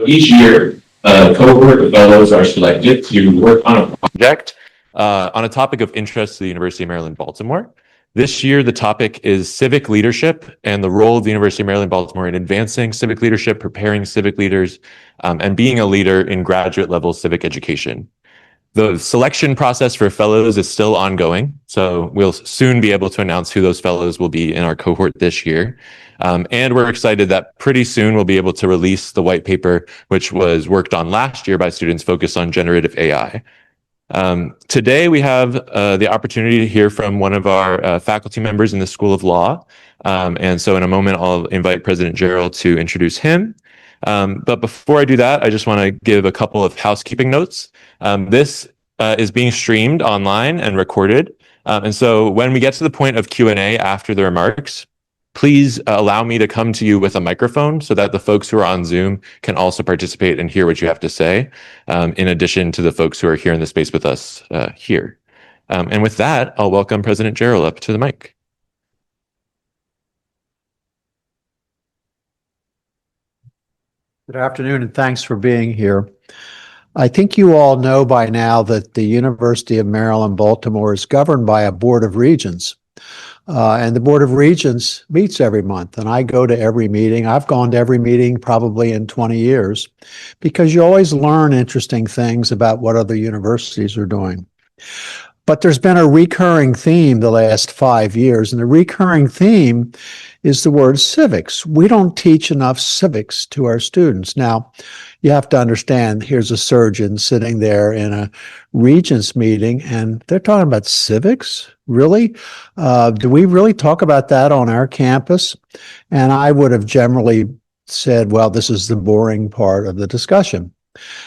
Each year, a cohort of fellows are selected to work on a project on a topic of interest to the University of Maryland, Baltimore. This year, the topic is civic leadership and the role of the University of Maryland, Baltimore in advancing civic leadership, preparing civic leaders, and being a leader in graduate level civic education. The selection process for fellows is still ongoing, so we'll soon be able to announce who those fellows will be in our cohort this year. And we're excited that pretty soon we'll be able to release the white paper, which was worked on last year by students focused on generative AI. Today we have the opportunity to hear from one of our faculty members in the School of Law. And so in a moment, I'll invite President Gerald to introduce him. But before I do that, I just want to give a couple of housekeeping notes. This is being streamed online and recorded. And so when we get to the point of Q&A after the remarks, please allow me to come to you with a microphone so that the folks who are on Zoom can also participate and hear what you have to say, in addition to the folks who are here in the space with us here. And with that, I'll welcome President Gerald up to the mic. Good afternoon, and thanks for being here. I think you all know by now that the University of Maryland, Baltimore is governed by a Board of Regents. And the Board of Regents meets every month, and I go to every meeting. I've gone to every meeting probably in 20 years, because you always learn interesting things about what other universities are doing. But there's been a recurring theme the last 5 years, and the recurring theme is the word civics. We don't teach enough civics to our students. Now, you have to understand, here's a surgeon sitting there in a regents meeting, and they're talking about civics? Really? Do we really talk about that on our campus? And I would have generally said, well, this is the boring part of the discussion.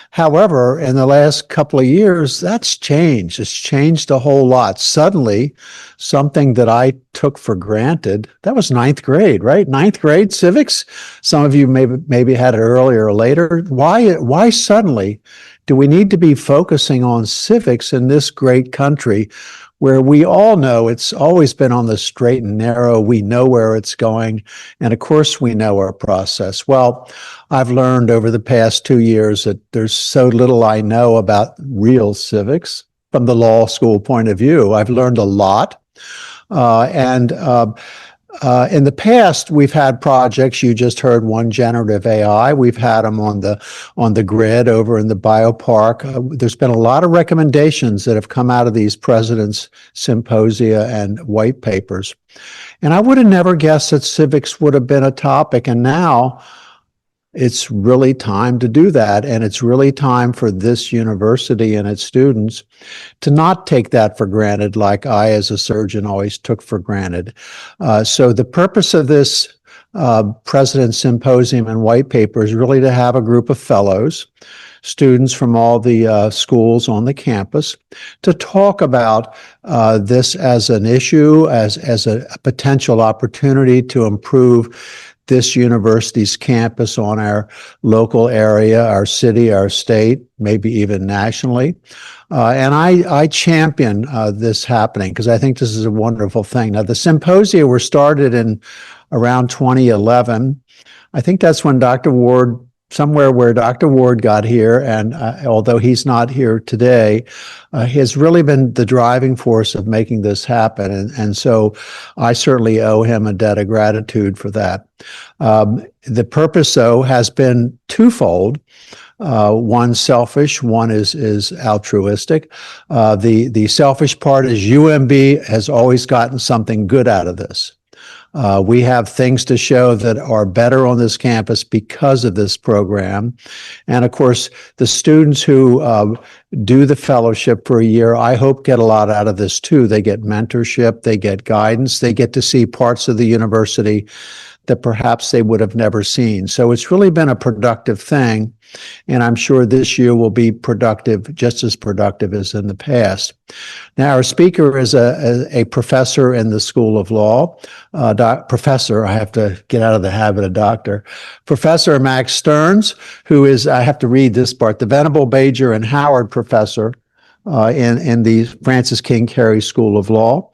However, in the last couple of years, that's changed. It's changed a whole lot. Suddenly, something that I took for granted, that was ninth grade, right? Ninth grade civics. Some of you maybe had it earlier or later. Why suddenly do we need to be focusing on civics in this great country where we all know it's always been on the straight and narrow? We know where it's going. And of course, we know our process. Well, I've learned over the past 2 years that there's so little I know about real civics from the law school point of view. I've learned a lot. In the past, we've had projects. You just heard one, generative AI. We've had them on the grid over in the biopark. There's been a lot of recommendations that have come out of these presidents' symposia and white papers. And I would have never guessed that civics would have been a topic. And now it's really time to do that. And it's really time for this university and its students to not take that for granted like I, as a surgeon, always took for granted. So the purpose of this President's Symposium and white paper is really to have a group of fellows, students from all the schools on the campus, to talk about this as an issue, as a potential opportunity to improve this university's campus on our local area, our city, our state, maybe even nationally. And I champion this happening because I think this is a wonderful thing. Now, the symposia were started in around 2011. I think that's when Dr. Ward, somewhere where Dr. Ward got here, and although he's not here today, he has really been the driving force of making this happen. And so I certainly owe him a debt of gratitude for that. The purpose, though, has been twofold. One selfish, one is altruistic. The selfish part is UMB has always gotten something good out of this. We have things to show that are better on this campus because of this program. And of course, the students who do the fellowship for a year, I hope, get a lot out of this too. They get mentorship, they get guidance, they get to see parts of the university that perhaps they would have never seen. So it's really been a productive thing. And I'm sure this year will be productive, just as productive as in the past. Now, our speaker is a professor in the School of Law. Professor, I have to get out of the habit of doctor. Professor Max Stearns, who is, I have to read this part, the Venable Bajer and Howard Professor in the Francis King Carey School of Law.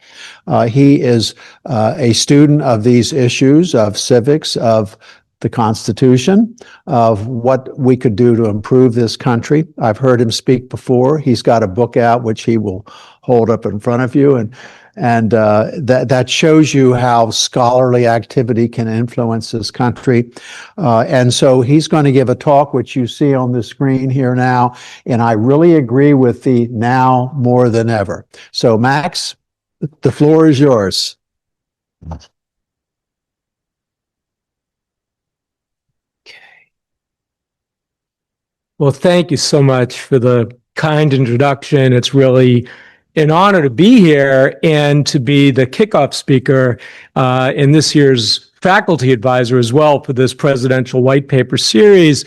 He is a student of these issues of civics, of the Constitution, of what we could do to improve this country. I've heard him speak before. He's got a book out which he will hold up in front of you, and that shows you how scholarly activity can influence this country. And so he's going to give a talk, which you see on the screen here now, and I really agree with the now more than ever. So Max, the floor is yours. Well, thank you so much for the kind introduction. It's really an honor to be here and to be the kickoff speaker in this year's faculty advisor as well for this presidential white paper series,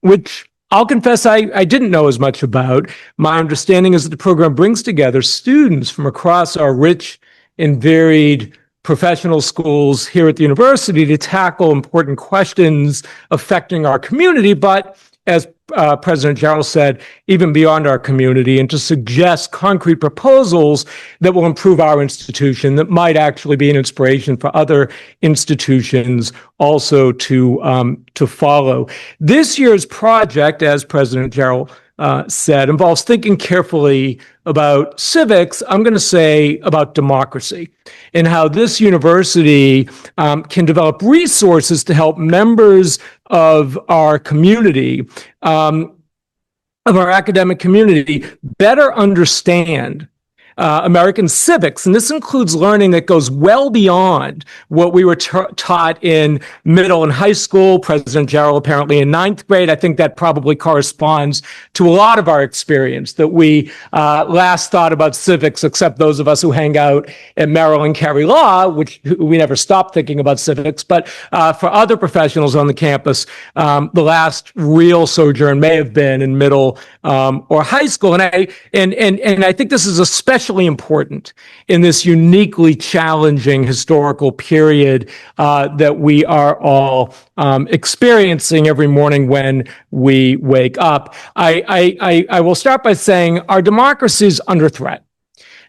which I'll confess I didn't know as much about. My understanding is that the program brings together students from across our rich and varied professional schools here at the university to tackle important questions affecting our community, but as President Jarrell said, even beyond our community, and to suggest concrete proposals that will improve our institution, that might actually be an inspiration for other institutions also to follow. This year's project, as President Jarrell said, involves thinking carefully about civics, I'm going to say about democracy, and how this university can develop resources to help members of our community, of our academic community, better understand American civics. And this includes learning that goes well beyond what we were taught in middle and high school. President Jarrell apparently in ninth grade. I think that probably corresponds to a lot of our experience that we last thought about civics, except those of us who hang out at Merrill and Carey Law, which we never stopped thinking about civics. But for other professionals on the campus, the last real sojourn may have been in middle or high school. And I think this is especially important in this uniquely challenging historical period that we are all experiencing every morning when we wake up. I will start by saying our democracy is under threat.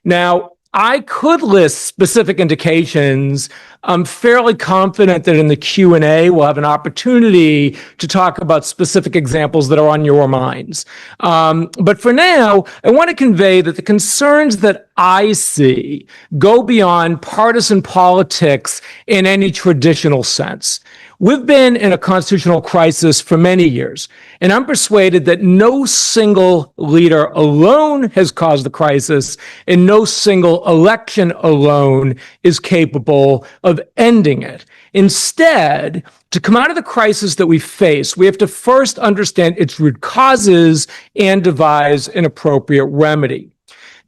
Now, I could list specific indications. I'm fairly confident that in the Q&A, we'll have an opportunity to talk about specific examples that are on your minds. But for now, I want to convey that the concerns that I see go beyond partisan politics in any traditional sense. We've been in a constitutional crisis for many years, and I'm persuaded that no single leader alone has caused the crisis, and no single election alone is capable of ending it. Instead, to come out of the crisis that we face, we have to first understand its root causes and devise an appropriate remedy.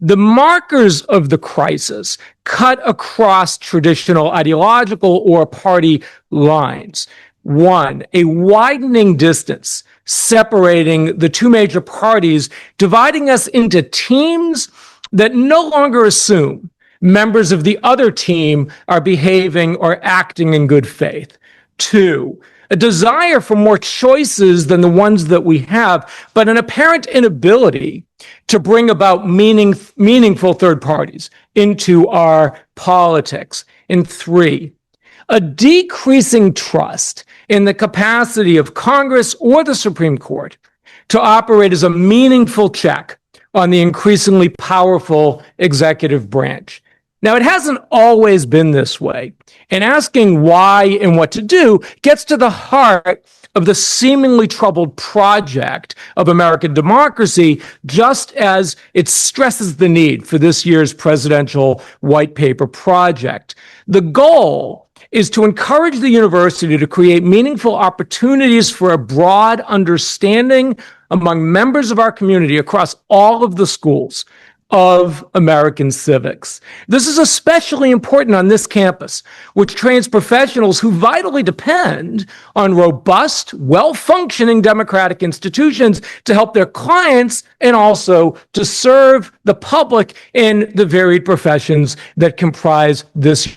The markers of the crisis cut across traditional ideological or party lines. One, a widening distance separating the two major parties, dividing us into teams that no longer assume members of the other team are behaving or acting in good faith. Two, a desire for more choices than the ones that we have, but an apparent inability to bring about meaningful third parties into our politics. And three, a decreasing trust in the capacity of Congress or the Supreme Court to operate as a meaningful check on the increasingly powerful executive branch. Now, it hasn't always been this way, and asking why and what to do gets to the heart of the seemingly troubled project of American democracy, just as it stresses the need for this year's presidential white paper project. The goal is to encourage the university to create meaningful opportunities for a broad understanding among members of our community across all of the schools of American civics. This is especially important on this campus, which trains professionals who vitally depend on robust, well-functioning democratic institutions to help their clients and also to serve the public in the varied professions that comprise this.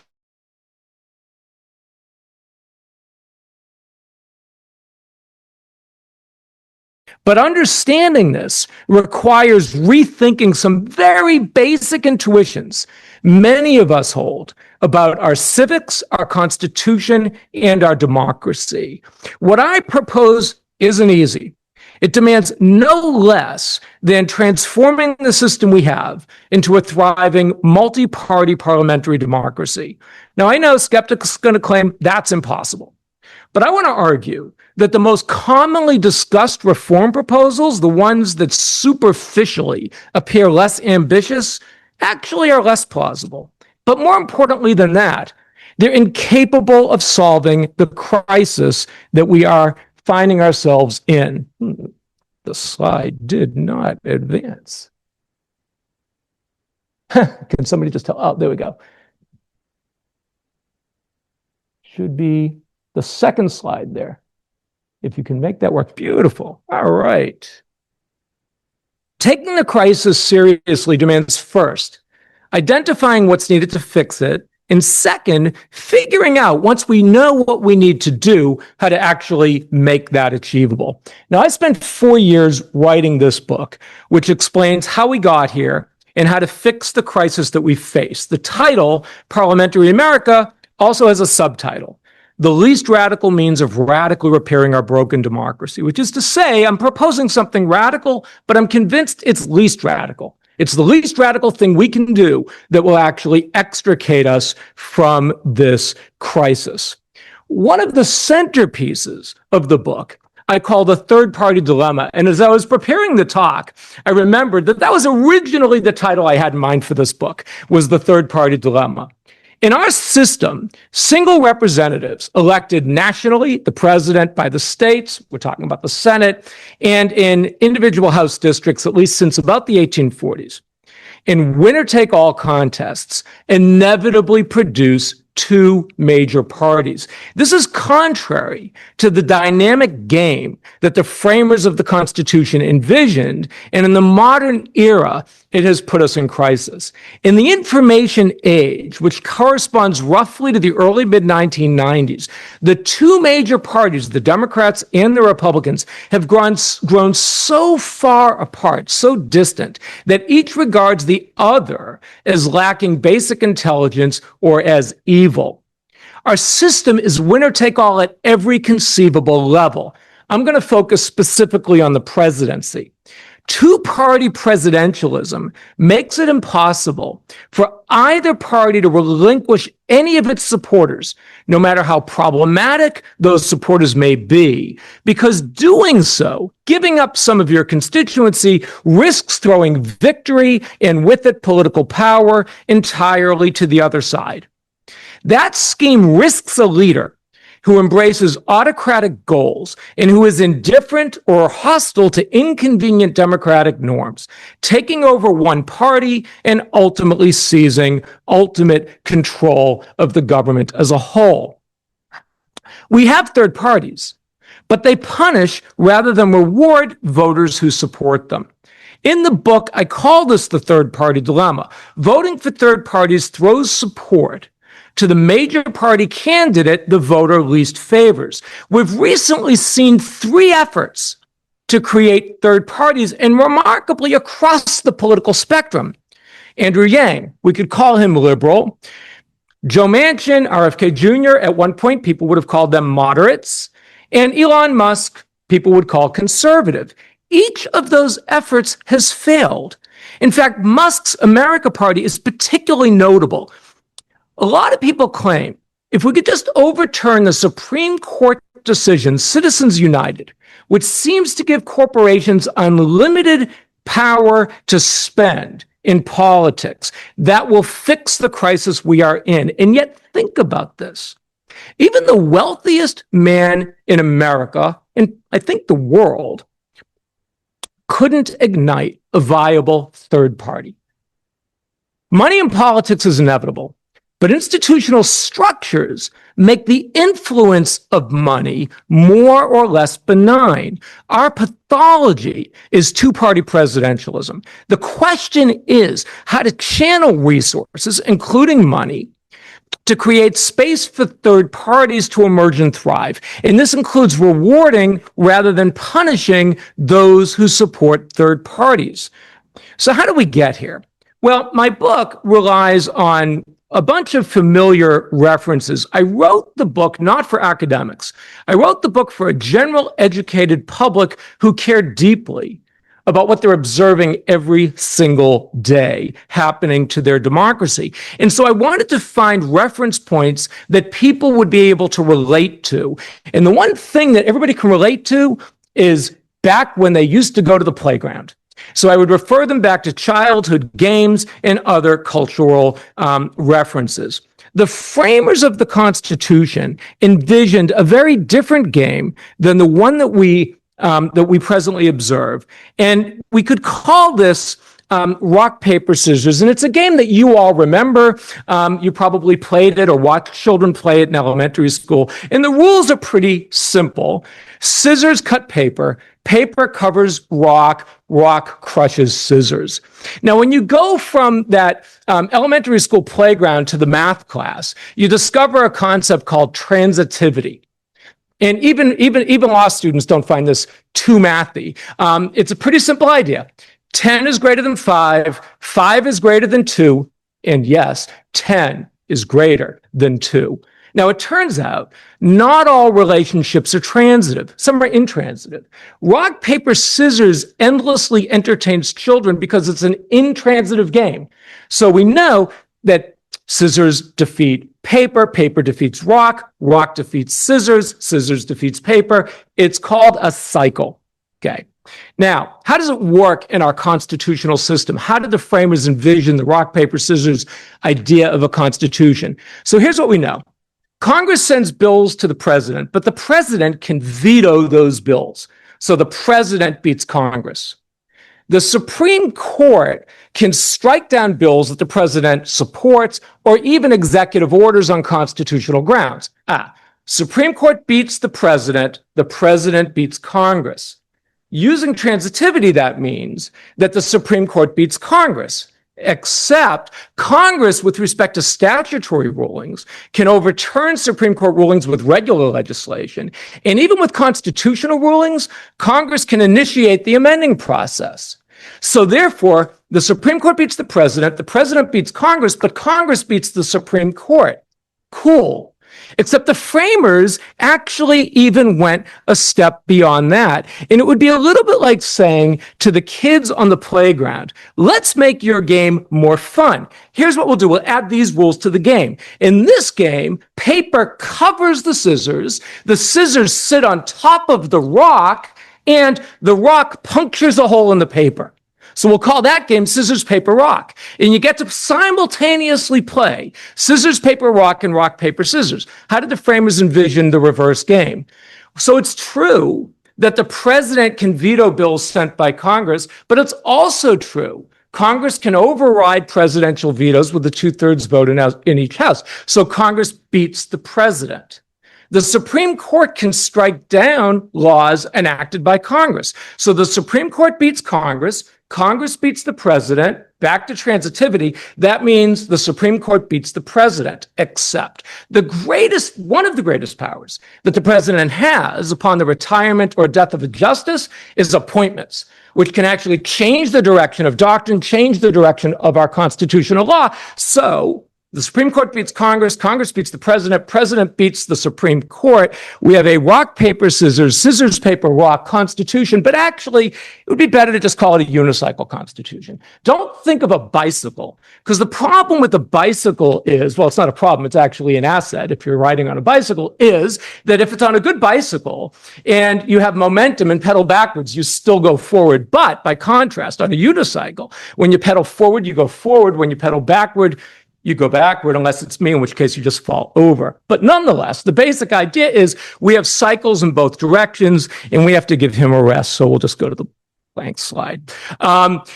But understanding this requires rethinking some very basic intuitions many of us hold about our civics, our Constitution, and our democracy. What I propose isn't easy. It demands no less than transforming the system we have into a thriving multi-party parliamentary democracy. Now, I know skeptics are going to claim that's impossible, but I want to argue that the most commonly discussed reform proposals, the ones that superficially appear less ambitious, actually are less plausible. But more importantly than that, they're incapable of solving the crisis that we are finding ourselves in. The slide did not advance. Can somebody just tell? Oh, there we go. Should be the second slide there. If you can make that work. Beautiful. All right. Taking the crisis seriously demands, first, identifying what's needed to fix it, and second, figuring out, once we know what we need to do, how to actually make that achievable. Now, I spent 4 years writing this book, which explains how we got here and how to fix the crisis that we face. The title, Parliamentary America, also has a subtitle, The Least Radical Means of Radically Repairing Our Broken Democracy, which is to say, I'm proposing something radical, but I'm convinced it's least radical. It's the least radical thing we can do that will actually extricate us from this crisis. One of the centerpieces of the book I call the third-party dilemma. And as I was preparing the talk, I remembered that that was originally the title I had in mind for this book, was the third-party dilemma. In our system, single representatives elected nationally, the president by the states, we're talking about the Senate, and in individual House districts, at least since about the 1840s, in winner-take-all contests, inevitably produce two major parties. This is contrary to the dynamic game that the framers of the Constitution envisioned, and in the modern era, it has put us in crisis. In the information age, which corresponds roughly to the early mid-1990s, the two major parties, the Democrats and the Republicans, have grown so far apart, so distant, that each regards the other as lacking basic intelligence or as evil. Our system is winner-take-all at every conceivable level. I'm going to focus specifically on the presidency. Two-party presidentialism makes it impossible for either party to relinquish any of its supporters, no matter how problematic those supporters may be, because doing so, giving up some of your constituency, risks throwing victory and with it political power entirely to the other side. That scheme risks a leader who embraces autocratic goals and who is indifferent or hostile to inconvenient democratic norms, taking over one party and ultimately seizing ultimate control of the government as a whole. We have third parties, but they punish rather than reward voters who support them. In the book, I call this the third party dilemma. Voting for third parties throws support to the major party candidate the voter least favors. We've recently seen 3 efforts to create third parties, and remarkably across the political spectrum. Andrew Yang, we could call him liberal. Joe Manchin, RFK Jr., at one point people would have called them moderates. And Elon Musk, people would call conservative. Each of those efforts has failed. In fact, Musk's America Party is particularly notable. A lot of people claim if we could just overturn the Supreme Court decision, Citizens United, which seems to give corporations unlimited power to spend in politics, that will fix the crisis we are in. And yet, think about this. Even the wealthiest man in America, and I think the world, couldn't ignite a viable third party. Money in politics is inevitable. But institutional structures make the influence of money more or less benign. Our pathology is two-party presidentialism. The question is how to channel resources, including money, to create space for third parties to emerge and thrive. And this includes rewarding rather than punishing those who support third parties. So how do we get here? Well, my book relies on a bunch of familiar references. I wrote the book not for academics. I wrote the book for a general educated public who care deeply about what they're observing every single day happening to their democracy. And so I wanted to find reference points that people would be able to relate to. And the one thing that everybody can relate to is back when they used to go to the playground. So I would refer them back to childhood games and other cultural references. The framers of the Constitution envisioned a very different game than the one that we presently observe. And we could call this rock, paper, scissors. And it's a game that you all remember. You probably played it or watched children play it in elementary school. And the rules are pretty simple. Scissors cut paper. Paper covers rock. Rock crushes scissors. Now, when you go from that elementary school playground to the math class, you discover a concept called transitivity. And even law students don't find this too mathy. It's a pretty simple idea. 10 is greater than 5, 5 is greater than 2, and yes, 10 is greater than 2. Now, it turns out not all relationships are transitive. Some are intransitive. Rock, paper, scissors endlessly entertains children because it's an intransitive game. So we know that scissors defeat paper, paper defeats rock, rock defeats scissors, scissors defeats paper. It's called a cycle. Okay. Now, how does it work in our constitutional system? How did the framers envision the rock, paper, scissors idea of a constitution? So here's what we know. Congress sends bills to the president, but the president can veto those bills. So the president beats Congress. The Supreme Court can strike down bills that the president supports or even executive orders on constitutional grounds. Supreme Court beats the president beats Congress. Using transitivity, that means that the Supreme Court beats Congress, except Congress, with respect to statutory rulings, can overturn Supreme Court rulings with regular legislation. And even with constitutional rulings, Congress can initiate the amending process. So therefore, the Supreme Court beats the president beats Congress, but Congress beats the Supreme Court. Cool. Except the framers actually even went a step beyond that. And it would be a little bit like saying to the kids on the playground, let's make your game more fun. Here's what we'll do. We'll add these rules to the game. In this game, paper covers the scissors sit on top of the rock, and the rock punctures a hole in the paper. So we'll call that game scissors, paper, rock. And you get to simultaneously play scissors, paper, rock, and rock, paper, scissors. How did the framers envision the reverse game? So it's true that the president can veto bills sent by Congress, but it's also true Congress can override presidential vetoes with a 2/3 vote in each house. So Congress beats the president. The Supreme Court can strike down laws enacted by Congress. So the Supreme Court beats Congress, Congress beats the president, back to transitivity. That means the Supreme Court beats the president, except one of the greatest powers that the president has upon the retirement or death of a justice is appointments, which can actually change the direction of doctrine, change the direction of our constitutional law. So the Supreme Court beats Congress, Congress beats the president beats the Supreme Court. We have a rock, paper, scissors, scissors, paper, rock constitution, but actually it would be better to just call it a unicycle constitution. Don't think of a bicycle, because the problem with the bicycle is, well, it's not a problem, it's actually an asset if you're riding on a bicycle, is that if it's on a good bicycle and you have momentum and pedal backwards, you still go forward. But by contrast, on a unicycle, when you pedal forward, you go forward. When you pedal backward, you go backward, unless it's me, in which case you just fall over. But nonetheless, the basic idea is we have cycles in both directions, and we have to give him a rest. So we'll just go to the blank slide.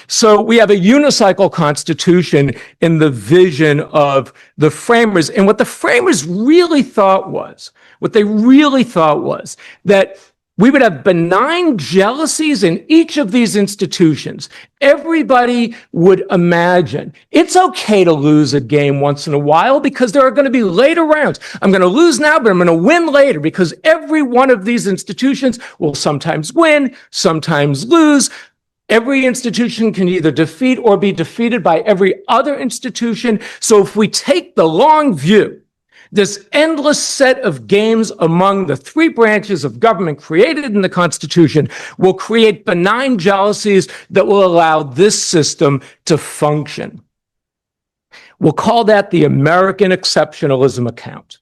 So we have a unicycle constitution in the vision of the framers. And what the framers really thought was that we would have benign jealousies in each of these institutions. Everybody would imagine it's okay to lose a game once in a while because there are going to be later rounds. I'm going to lose now, but I'm going to win later because every one of these institutions will sometimes win, sometimes lose. Every institution can either defeat or be defeated by every other institution. So if we take the long view, this endless set of games among the three branches of government created in the Constitution will create benign jealousies that will allow this system to function. We'll call that the American exceptionalism account.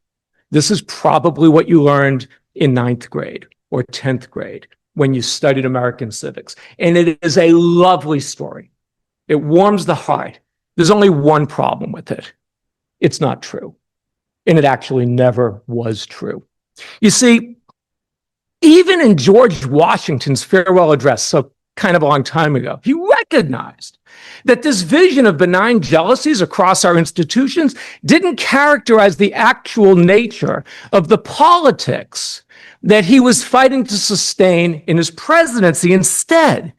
This is probably what you learned in 9th grade or 10th grade when you studied American civics. And it is a lovely story. It warms the heart. There's only one problem with it. It's not true. And it actually never was true. You see, even in George Washington's farewell address, so kind of a long time ago, he recognized that this vision of benign jealousies across our institutions didn't characterize the actual nature of the politics that he was fighting to sustain in his presidency. Instead,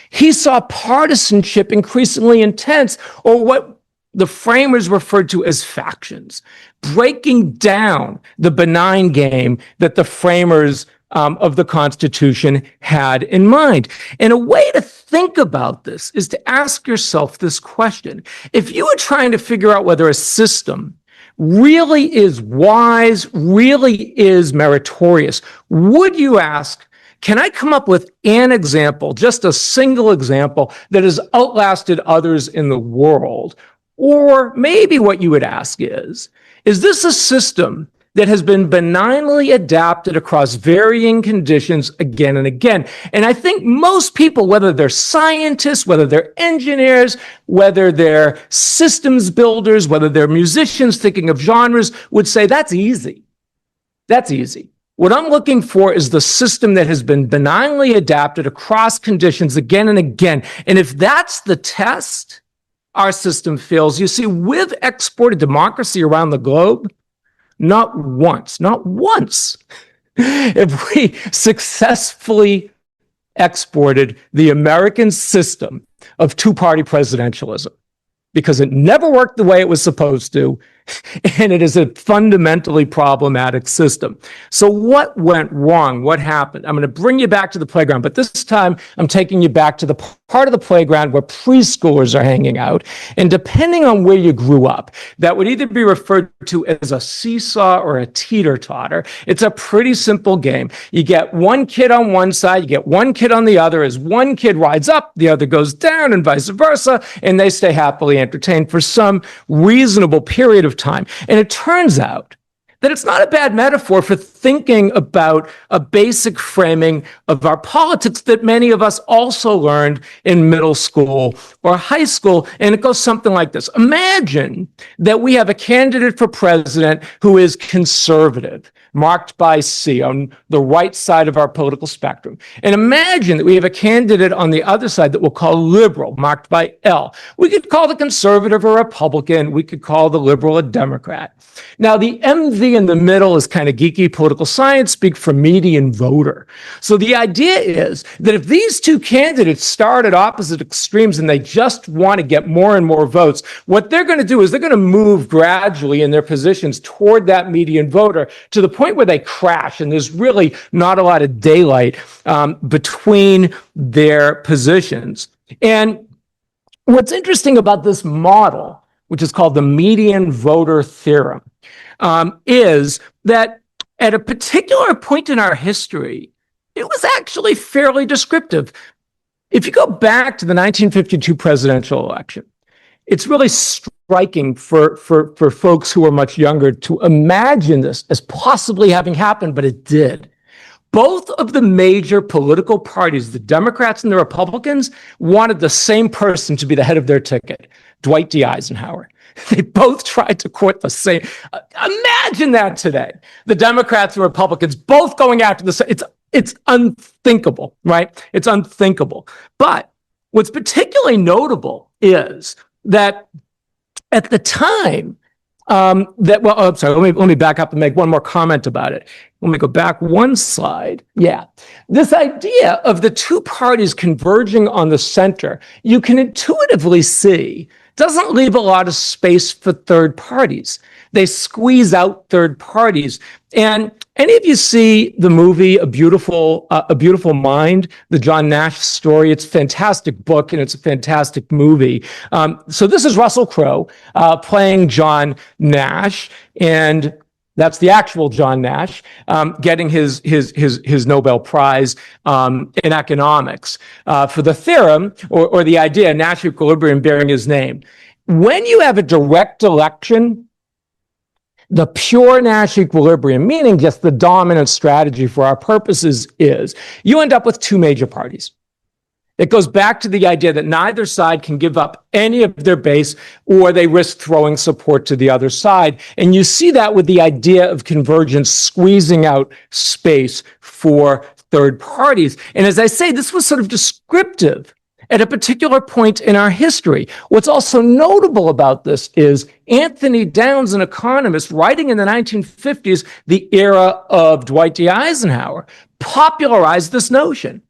he saw partisanship increasingly intense, or what the framers referred to as factions, breaking down the benign game that the framers of the Constitution had in mind. And a way to think about this is to ask yourself this question. If you were trying to figure out whether a system really is wise, really is meritorious, would you ask, can I come up with an example, just a single example, that has outlasted others in the world? Or maybe what you would ask is this a system that has been benignly adapted across varying conditions again and again? And I think most people, whether they're scientists, whether they're engineers, whether they're systems builders, whether they're musicians thinking of genres, would say that's easy. That's easy. What I'm looking for is the system that has been benignly adapted across conditions again and again. And if that's the test, our system fails. You see, we've exported democracy around the globe. Not once have we successfully exported the American system of two-party presidentialism, because it never worked the way it was supposed to, and it is a fundamentally problematic system. So what went wrong? What happened? I'm going to bring you back to the playground, but this time I'm taking you back to the part of the playground where preschoolers are hanging out. And depending on where you grew up, that would either be referred to as a seesaw or a teeter-totter. It's a pretty simple game. You get one kid on one side, you get one kid on the other. As one kid rides up, the other goes down, and vice versa, and they stay happily entertained for some reasonable period of time. And it turns out that it's not a bad metaphor for thinking about a basic framing of our politics that many of us also learned in middle school or high school. And it goes something like this. Imagine that we have a candidate for president who is conservative, marked by C, on the right side of our political spectrum. And imagine that we have a candidate on the other side that we'll call liberal, marked by L. We could call the conservative a Republican. We could call the liberal a Democrat. Now, the MV in the middle is kind of geeky political science speak for median voter. So the idea is that if these two candidates start at opposite extremes and they just want to get more and more votes, what they're going to do is they're going to move gradually in their positions toward that median voter to the point where they crash, and there's really not a lot of daylight between their positions. And what's interesting about this model, which is called the median voter theorem, is that at a particular point in our history, it was actually fairly descriptive. If you go back to the 1952 presidential election, it's really striking for folks who are much younger to imagine this as possibly having happened, but it did. Both of the major political parties, the Democrats and the Republicans, wanted the same person to be the head of their ticket, Dwight D. Eisenhower. They both tried to court the same. Imagine that today. The Democrats and Republicans both going after the same. It's unthinkable, right? It's unthinkable. But what's particularly notable is that at the time, let me back up and make one more comment about it. Let me go back one slide. Yeah. This idea of the two parties converging on the center, you can intuitively see doesn't leave a lot of space for third parties. They squeeze out third parties. And any of you see the movie A Beautiful Mind, the John Nash story? It's a fantastic book and it's a fantastic movie. So this is Russell Crowe playing John Nash, and that's the actual John Nash getting his Nobel Prize in economics for the theorem or the idea, Nash equilibrium, bearing his name. When you have a direct election, the pure Nash equilibrium, meaning just the dominant strategy for our purposes, is you end up with two major parties. It goes back to the idea that neither side can give up any of their base, or they risk throwing support to the other side. And you see that with the idea of convergence squeezing out space for third parties. And as I say, this was sort of descriptive at a particular point in our history. What's also notable about this is Anthony Downs, an economist writing in the 1950s, the era of Dwight D. Eisenhower, popularized this notion.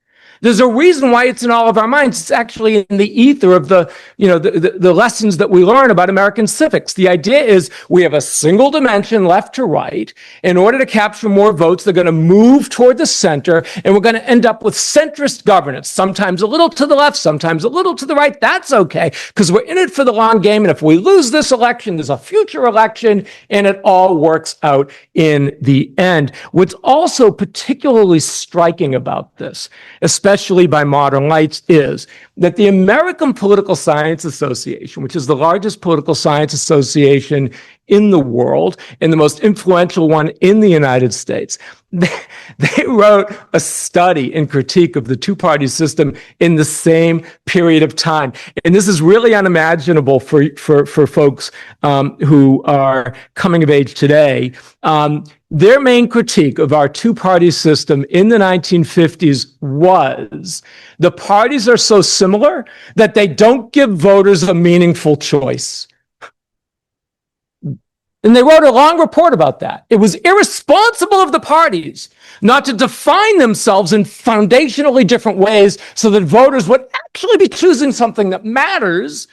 There's a reason why it's in all of our minds. It's actually in the ether of the lessons that we learn about American civics. The idea is we have a single dimension left to right. In order to capture more votes, they're going to move toward the center, and we're going to end up with centrist governance, sometimes a little to the left, sometimes a little to the right. That's okay, because we're in it for the long game. And if we lose this election, there's a future election, and it all works out in the end. What's also particularly striking about this, especially by modern lights, is that the American Political Science Association, which is the largest political science association in the world and the most influential one in the United States, they wrote a study in critique of the two-party system in the same period of time. And this is really unimaginable for folks who are coming of age today. Their main critique of our two-party system in the 1950s was the parties are so similar that they don't give voters a meaningful choice. And they wrote a long report about that. It was irresponsible of the parties not to define themselves in foundationally different ways so that voters would actually be choosing something that matters.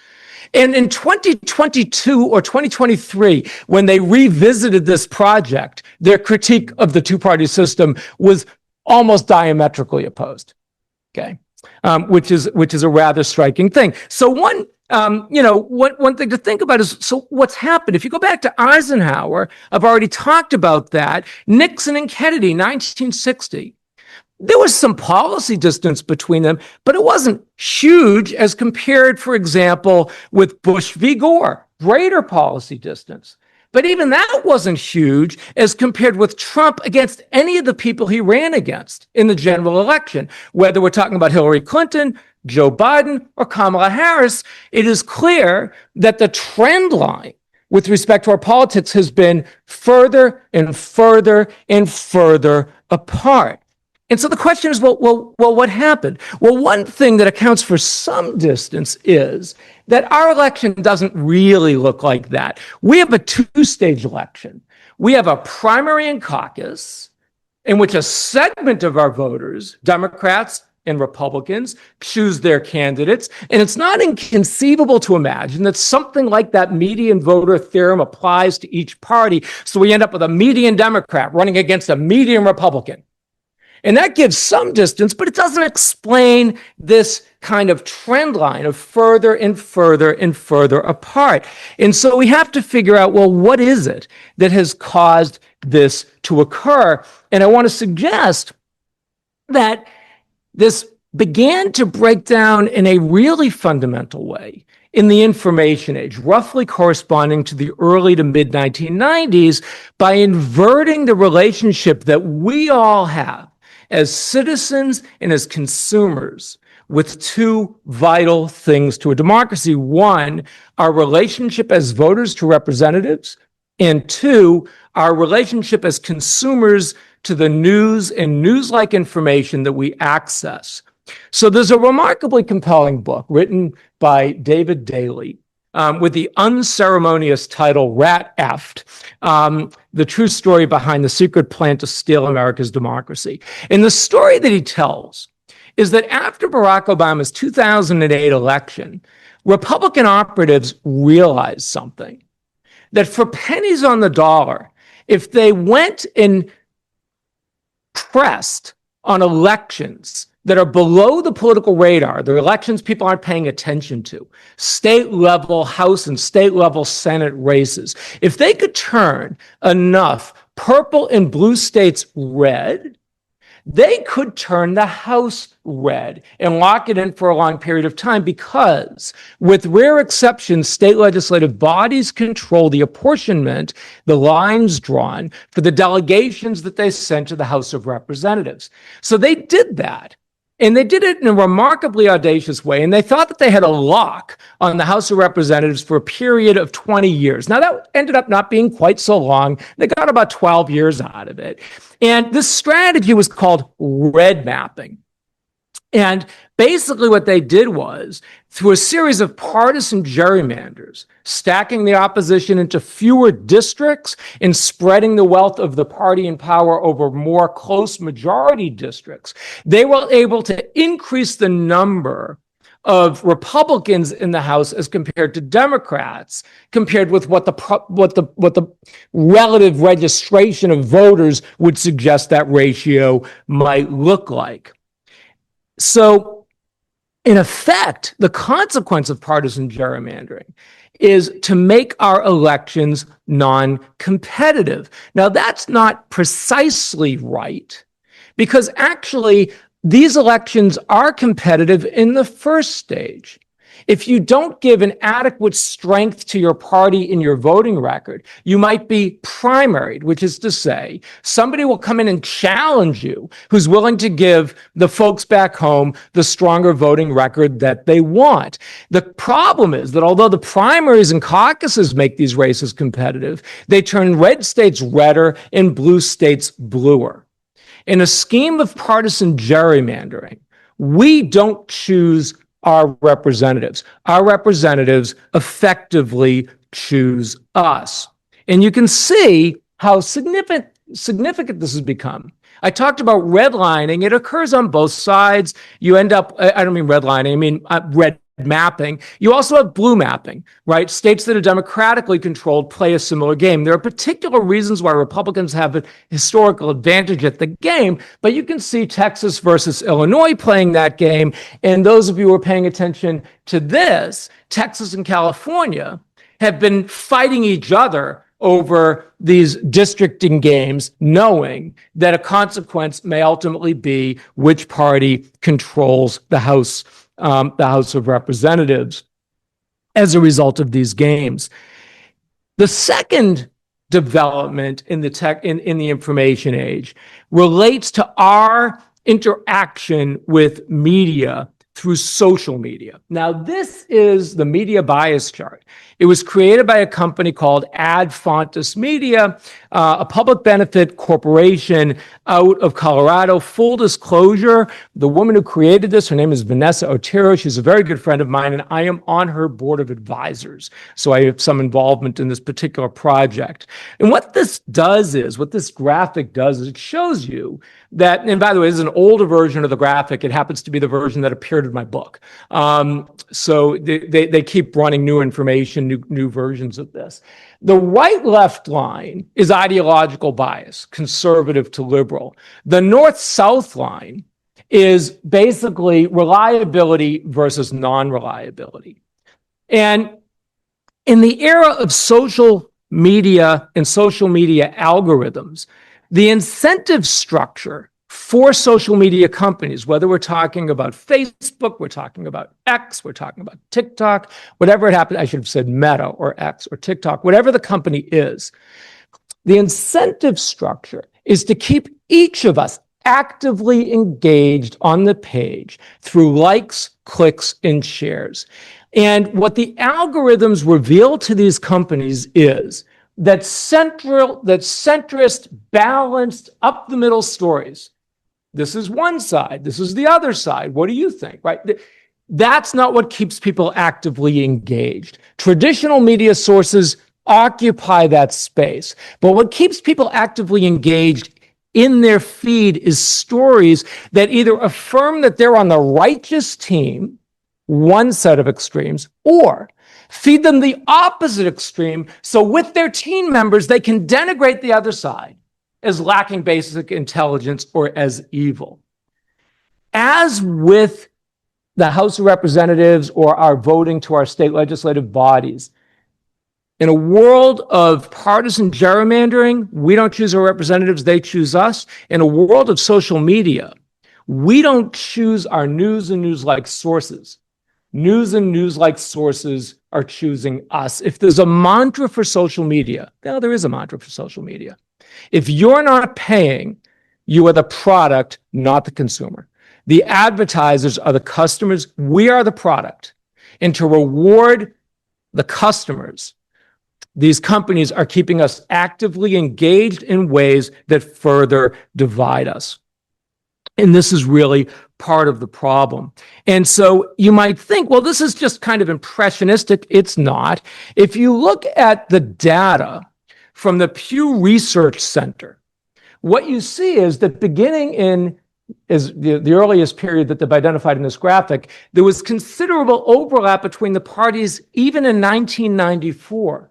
And in 2022 or 2023, when they revisited this project, their critique of the two-party system was almost diametrically opposed. Okay, which is a rather striking thing. So one thing to think about is, so what's happened? If you go back to Eisenhower, I've already talked about that. Nixon and Kennedy, 1960. There was some policy distance between them, but it wasn't huge as compared, for example, with Bush v. Gore, greater policy distance. But even that wasn't huge as compared with Trump against any of the people he ran against in the general election. Whether we're talking about Hillary Clinton, Joe Biden, or Kamala Harris, it is clear that the trend line with respect to our politics has been further and further and further apart. And so the question is, well, what happened? Well, one thing that accounts for some distance is that our election doesn't really look like that. We have a two-stage election. We have a primary and caucus in which a segment of our voters, Democrats and Republicans, choose their candidates. And it's not inconceivable to imagine that something like that median voter theorem applies to each party. So we end up with a median Democrat running against a median Republican. And that gives some distance, but it doesn't explain this kind of trend line of further and further and further apart. And so we have to figure out, well, what is it that has caused this to occur? And I want to suggest that this began to break down in a really fundamental way in the information age, roughly corresponding to the early to mid 1990s, by inverting the relationship that we all have as citizens and as consumers with two vital things to a democracy. One, our relationship as voters to representatives, and two, our relationship as consumers to the news and news-like information that we access. So there's a remarkably compelling book written by David Daley with the unceremonious title Rat Effed, the true story behind the secret plan to steal America's democracy. And the story that he tells is that after Barack Obama's 2008 election, Republican operatives realized something, that for pennies on the dollar, if they went and pressed on elections that are below the political radar, the elections people aren't paying attention to, state level House and state level Senate races, if they could turn enough purple and blue states red, they could turn the House red and lock it in for a long period of time, because, with rare exceptions, state legislative bodies control the apportionment, the lines drawn for the delegations that they sent to the House of Representatives. So they did that. And they did it in a remarkably audacious way. And they thought that they had a lock on the House of Representatives for a period of 20 years. Now, that ended up not being quite so long. They got about 12 years out of it. And this strategy was called red mapping. And basically what they did was, through a series of partisan gerrymanders, stacking the opposition into fewer districts and spreading the wealth of the party in power over more close majority districts, they were able to increase the number of Republicans in the House as compared to Democrats, compared with what the relative registration of voters would suggest that ratio might look like. So, in effect, the consequence of partisan gerrymandering is to make our elections non-competitive. Now, that's not precisely right, because actually these elections are competitive in the first stage. If you don't give an adequate strength to your party in your voting record, you might be primaried, which is to say, somebody will come in and challenge you who's willing to give the folks back home the stronger voting record that they want. The problem is that although the primaries and caucuses make these races competitive, they turn red states redder and blue states bluer. In a scheme of partisan gerrymandering, we don't choose our representatives. Our representatives effectively choose us. And you can see how significant this has become. I talked about redlining. It occurs on both sides. You end up, I don't mean redlining, I mean red mapping. You also have blue mapping, right? States that are democratically controlled play a similar game. There are particular reasons why Republicans have a historical advantage at the game, but you can see Texas versus Illinois playing that game. And those of you who are paying attention to this, Texas and California have been fighting each other over these districting games, knowing that a consequence may ultimately be which party controls the House of Representatives as a result of these games. The second development in the in the information age relates to our interaction with media through social media. Now, this is the media bias chart. It was created by a company called Ad Fontes Media, a public benefit corporation out of Colorado. Full disclosure, the woman who created this, her name is Vanessa Otero. She's a very good friend of mine, and I am on her board of advisors. So I have some involvement in this particular project. And what this does is, what this graphic does is it shows you that, and by the way, this is an older version of the graphic. It happens to be the version that appeared in my book. So they keep running new information, new versions of this. The right-left line is ideological bias, conservative to liberal. The north-south line is basically reliability versus non-reliability. And in the era of social media and social media algorithms, the incentive structure for social media companies, whether we're talking about Facebook, we're talking about X, we're talking about TikTok, whatever it happened, I should have said Meta or X or TikTok, whatever the company is, the incentive structure is to keep each of us actively engaged on the page through likes, clicks, and shares. And what the algorithms reveal to these companies is that centrist, balanced, up the middle stories. This is one side. This is the other side. What do you think, right? That's not what keeps people actively engaged. Traditional media sources occupy that space. But what keeps people actively engaged in their feed is stories that either affirm that they're on the righteous team one set of extremes, or feed them the opposite extreme, so with their team members, they can denigrate the other side as lacking basic intelligence or as evil. As with the House of Representatives or our voting to our state legislative bodies, in a world of partisan gerrymandering, we don't choose our representatives, they choose us. In a world of social media, we don't choose our news and news-like sources. News and news-like sources are choosing us. If there's a mantra for social media, well, there is a mantra for social media. If you're not paying, you are the product, not the consumer. The advertisers are the customers. We are the product. And to reward the customers, these companies are keeping us actively engaged in ways that further divide us. And this is really part of the problem. And so you might think, well, this is just kind of impressionistic. It's not. If you look at the data from the Pew Research Center, what you see is that beginning in the earliest period that they've identified in this graphic, there was considerable overlap between the parties even in 1994.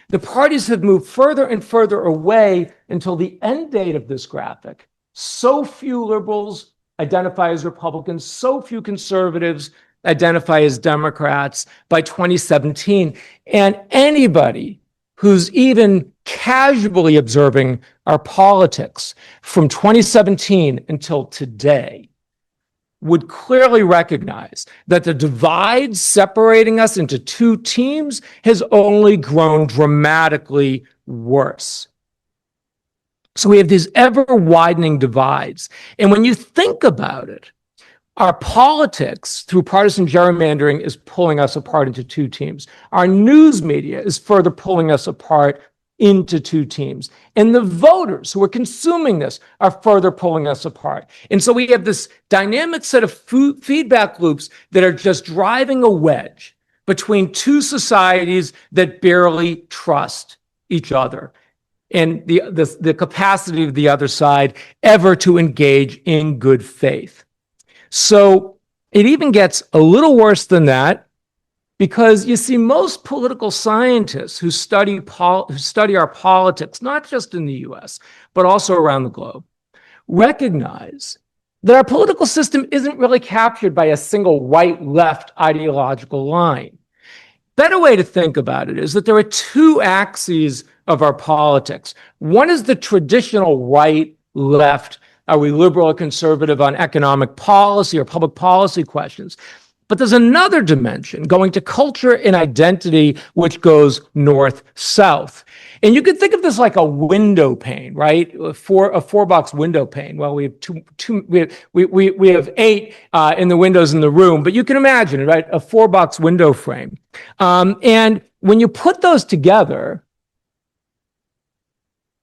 The parties have moved further and further away until the end date of this graphic. So few liberals identify as Republicans, so few conservatives identify as Democrats by 2017. And anybody who's even casually observing our politics from 2017 until today would clearly recognize that the divide separating us into two teams has only grown dramatically worse. So we have these ever-widening divides. And when you think about it, our politics through partisan gerrymandering is pulling us apart into two teams. Our news media is further pulling us apart into two teams. And the voters who are consuming this are further pulling us apart. And so we have this dynamic set of feedback loops that are just driving a wedge between two societies that barely trust each other, and the capacity of the other side ever to engage in good faith. So it even gets a little worse than that, because you see, most political scientists who study our politics, not just in the US, but also around the globe, recognize that our political system isn't really captured by a single right-left ideological line. Better way to think about it is that there are two axes of our politics. One is the traditional right-left. Are we liberal or conservative on economic policy or public policy questions? But there's another dimension going to culture and identity, which goes north-south. And you could think of this like a window pane, right? A four-box window pane. Well, we have eight in the windows in the room, but you can imagine, right? A four-box window frame. And when you put those together,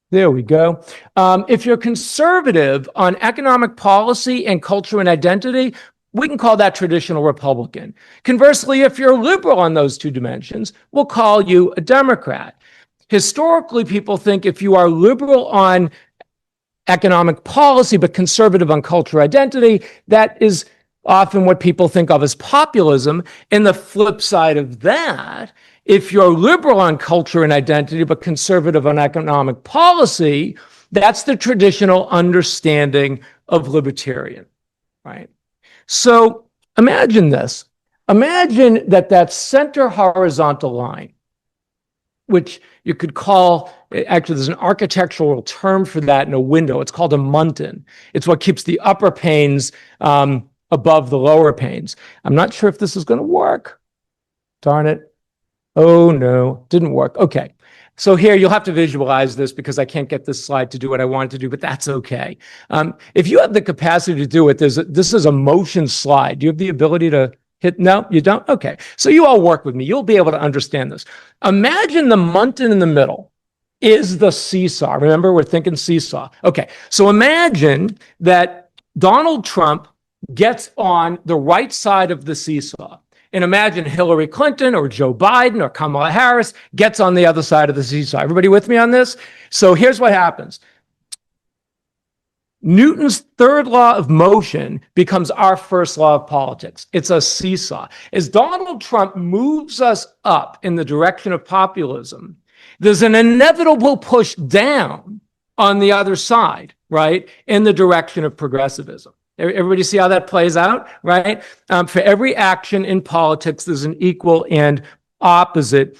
there we go. If you're conservative on economic policy and culture and identity, we can call that traditional Republican. Conversely, if you're liberal on those two dimensions, we'll call you a Democrat. Historically, people think if you are liberal on economic policy but conservative on culture identity, that is often what people think of as populism. And the flip side of that, if you're liberal on culture and identity but conservative on economic policy, that's the traditional understanding of libertarian, right? So imagine this. Imagine that center horizontal line, which you could call, actually there's an architectural term for that in a window. It's called a muntin. It's what keeps the upper panes above the lower panes. I'm not sure if this is going to work. Darn it. Oh no, didn't work. Okay. So here you'll have to visualize this because I can't get this slide to do what I want it to do, but that's okay. If you have the capacity to do it, this is a motion slide. Do you have the ability to hit? No, you don't? Okay. So you all work with me. You'll be able to understand this. Imagine the muntin in the middle is the seesaw. Remember, we're thinking seesaw. Okay. So imagine that Donald Trump gets on the right side of the seesaw. And imagine Hillary Clinton or Joe Biden or Kamala Harris gets on the other side of the seesaw. Everybody with me on this? So here's what happens. Newton's third law of motion becomes our first law of politics. It's a seesaw. As Donald Trump moves us up in the direction of populism, there's an inevitable push down on the other side, right, in the direction of progressivism. Everybody see how that plays out, right? For every action in politics, there's an equal and opposite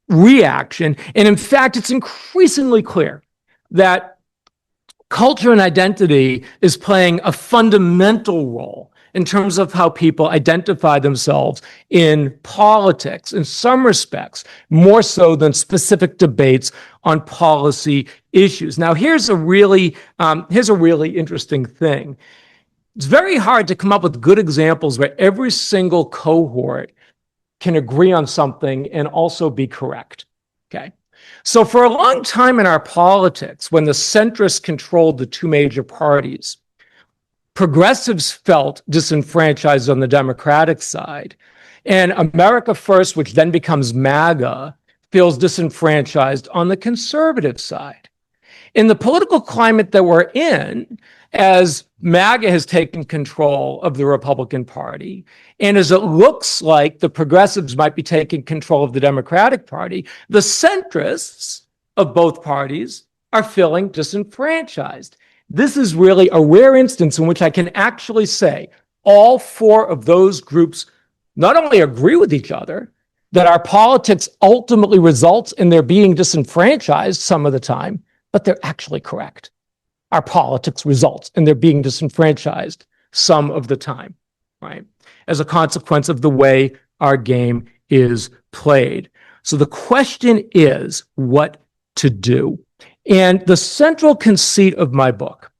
reaction. And in fact, it's increasingly clear that culture and identity is playing a fundamental role in terms of how people identify themselves in politics, in some respects, more so than specific debates on policy issues. Now, here's a really interesting thing. It's very hard to come up with good examples where every single cohort can agree on something and also be correct, okay? So for a long time in our politics, when the centrists controlled the two major parties, progressives felt disenfranchised on the Democratic side, and America First, which then becomes MAGA, feels disenfranchised on the conservative side. In the political climate that we're in, as MAGA has taken control of the Republican Party, and as it looks like the progressives might be taking control of the Democratic Party, the centrists of both parties are feeling disenfranchised. This is really a rare instance in which I can actually say all four of those groups not only agree with each other, that our politics ultimately results in their being disenfranchised some of the time, but they're actually correct. Our politics results in their being disenfranchised some of the time, right? As a consequence of the way our game is played. So the question is what to do. And the central conceit of my book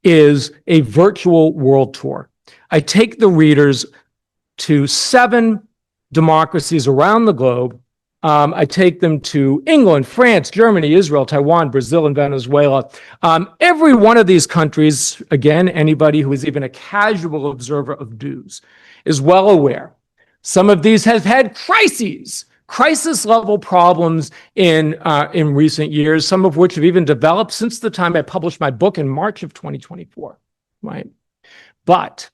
is a virtual world tour. I take the readers to 7 democracies around the globe. I take them to England, France, Germany, Israel, Taiwan, Brazil, and Venezuela. Every one of these countries, again, anybody who is even a casual observer of news is well aware. Some of these have had crisis-level problems in recent years, some of which have even developed since the time I published my book in March of 2024, right? But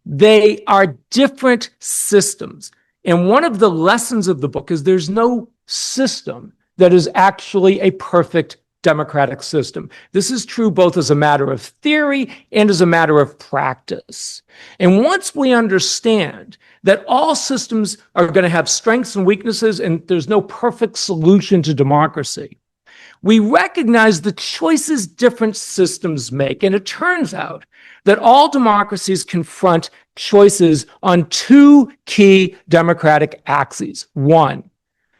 they are different systems. And one of the lessons of the book is there's no system that is actually a perfect democratic system. This is true both as a matter of theory and as a matter of practice. And once we understand that all systems are going to have strengths and weaknesses and there's no perfect solution to democracy, we recognize the choices different systems make. And it turns out that all democracies confront choices on 2 key democratic axes. 1,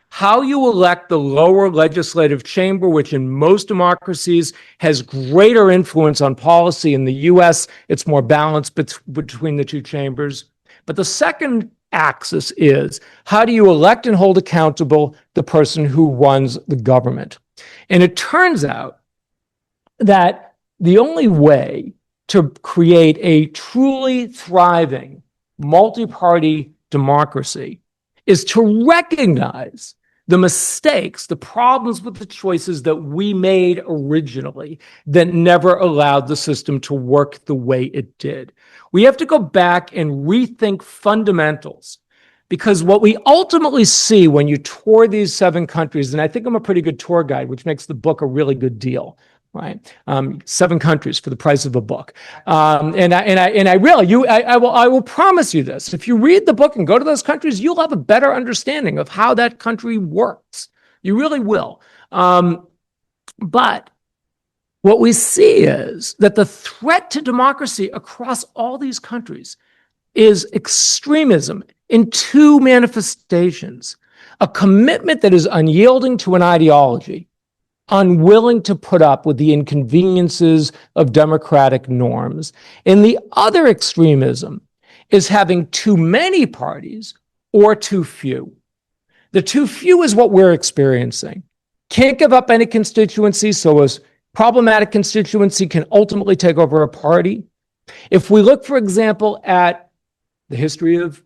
how you elect the lower legislative chamber, which in most democracies has greater influence on policy. In the US, it's more balanced between the 2 chambers. But the second axis is how do you elect and hold accountable the person who runs the government? And it turns out that the only way to create a truly thriving multi-party democracy is to recognize the mistakes, the problems with the choices that we made originally that never allowed the system to work the way it did. We have to go back and rethink fundamentals, because what we ultimately see when you tour these 7 countries, and I think I'm a pretty good tour guide, which makes the book a really good deal, right? 7 countries for the price of a book. I will promise you this. If you read the book and go to those countries, you'll have a better understanding of how that country works. You really will. But what we see is that the threat to democracy across all these countries is extremism in 2 manifestations: a commitment that is unyielding to an ideology, unwilling to put up with the inconveniences of democratic norms. And the other extremism is having too many parties or too few. The too few is what we're experiencing. Can't give up any constituency, so a problematic constituency can ultimately take over a party. If we look, for example, at the history of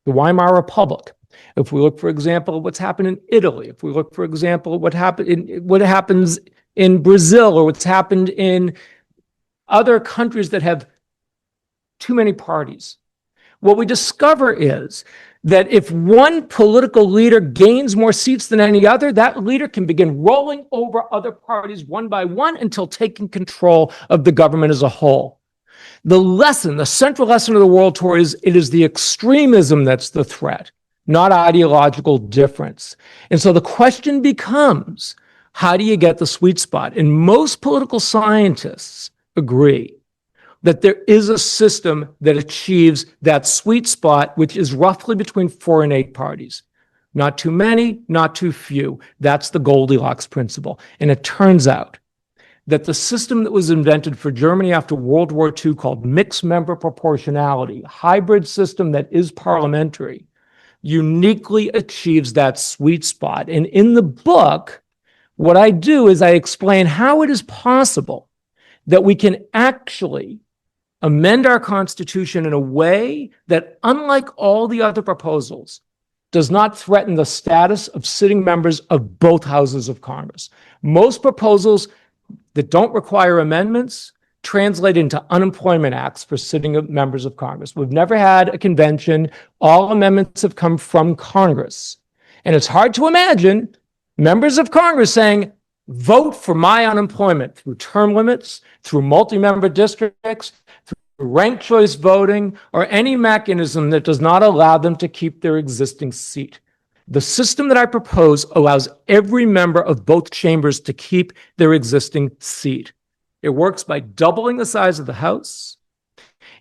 the Weimar Republic, if we look, for example, at what's happened in Italy, if we look, for example, at what happens in Brazil or what's happened in other countries that have too many parties. What we discover is that if one political leader gains more seats than any other, that leader can begin rolling over other parties one by one until taking control of the government as a whole. The central lesson of the World Tour is it is the extremism that's the threat, not ideological difference. And so the question becomes, how do you get the sweet spot? And most political scientists agree that there is a system that achieves that sweet spot, which is roughly between 4 and 8 parties. Not too many, not too few. That's the Goldilocks principle. And it turns out that the system that was invented for Germany after World War II called mixed member proportionality, hybrid system that is parliamentary, uniquely achieves that sweet spot. And in the book, what I do is I explain how it is possible that we can actually amend our Constitution in a way that, unlike all the other proposals, does not threaten the status of sitting members of both houses of Congress. Most proposals that don't require amendments translate into unemployment acts for sitting members of Congress. We've never had a convention. All amendments have come from Congress. And it's hard to imagine members of Congress saying, vote for my unemployment through term limits, through multi-member districts, through ranked choice voting, or any mechanism that does not allow them to keep their existing seat. The system that I propose allows every member of both chambers to keep their existing seat. It works by doubling the size of the House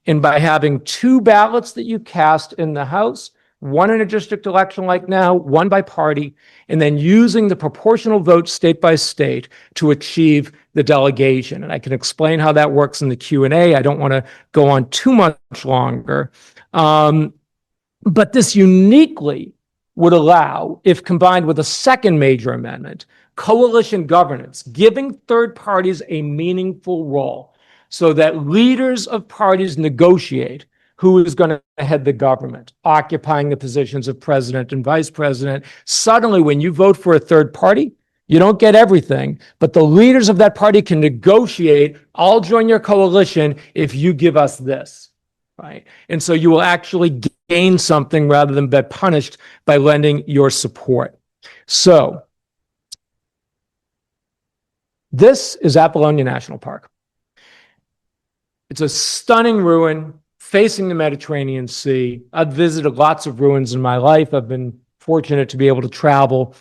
and by having 2 ballots that you cast in the House, one in a district election like now, one by party, and then using the proportional vote state by state to achieve the delegation. And I can explain how that works in the Q&A. I don't want to go on too much longer. But this uniquely would allow, if combined with a second major amendment, coalition governance, giving third parties a meaningful role so that leaders of parties negotiate who is going to head the government, occupying the positions of president and vice president. Suddenly, when you vote for a third party, you don't get everything, but the leaders of that party can negotiate, I'll join your coalition if you give us this, right? And so you will actually gain something rather than be punished by lending your support. So this is Apollonia National Park. It's a stunning ruin facing the Mediterranean Sea. I've visited lots of ruins in my life. I've been fortunate to be able to travel.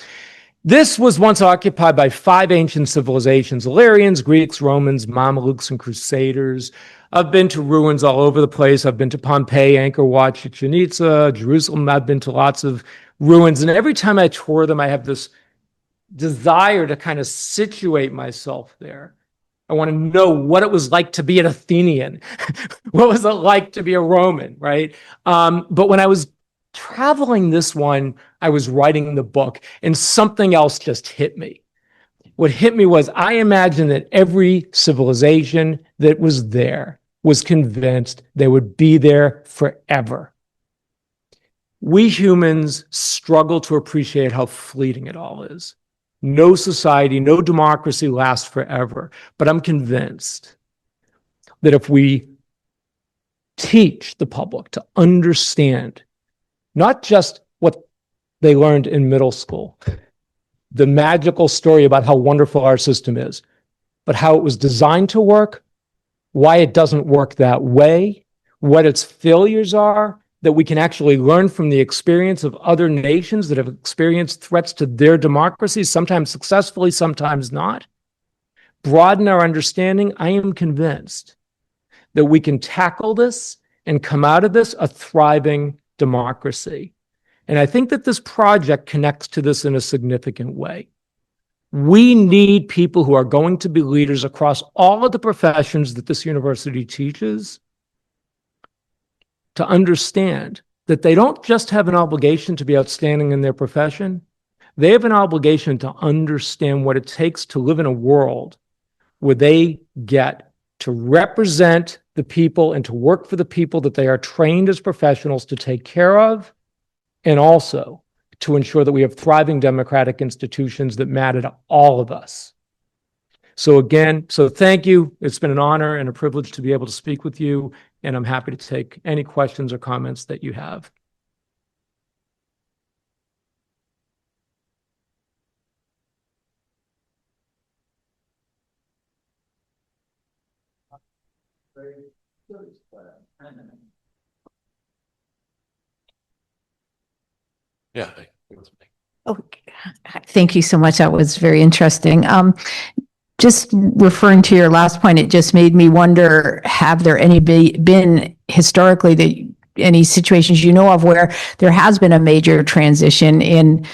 This was once occupied by 5 ancient civilizations: Illyrians, Greeks, Romans, Mamelukes, and Crusaders. I've been to ruins all over the place. I've been to Pompeii, Angkor Wat, Chichen Itza, Jerusalem. I've been to lots of ruins. And every time I tour them, I have this desire to kind of situate myself there. I want to know what it was like to be an Athenian. What was it like to be a Roman, right? But when I was traveling this one, I was writing the book, and something else just hit me. What hit me was I imagined that every civilization that was there was convinced they would be there forever. We humans struggle to appreciate how fleeting it all is. No society, no democracy lasts forever. But I'm convinced that if we teach the public to understand not just what they learned in middle school, the magical story about how wonderful our system is, but how it was designed to work, why it doesn't work that way, what its failures are, that we can actually learn from the experience of other nations that have experienced threats to their democracies, sometimes successfully, sometimes not. Broaden our understanding. I am convinced that we can tackle this and come out of this a thriving democracy. And I think that this project connects to this in a significant way. We need people who are going to be leaders across all of the professions that this university teaches to understand that they don't just have an obligation to be outstanding in their profession. They have an obligation to understand what it takes to live in a world where they get to represent the people and to work for the people that they are trained as professionals to take care of, and also to ensure that we have thriving democratic institutions that matter to all of us. So again, so thank you. It's been an honor and a privilege to be able to speak with you, and I'm happy to take any questions or comments that you have. Yeah. Oh, thank you so much. That was very interesting. Just referring to your last point, it just made me wonder, have there been historically any situations you know of where there has been a major transition in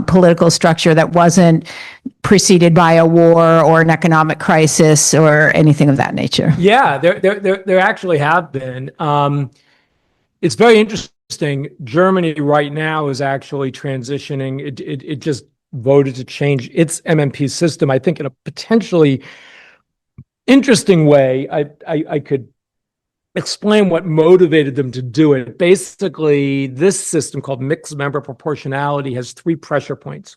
political structure that wasn't preceded by a war or an economic crisis or anything of that nature? Yeah, there actually have been. It's very interesting. Germany right now is actually transitioning. It just voted to change its MMP system, I think, in a potentially interesting way. I could explain what motivated them to do it. Basically, this system called mixed member proportionality has 3 pressure points.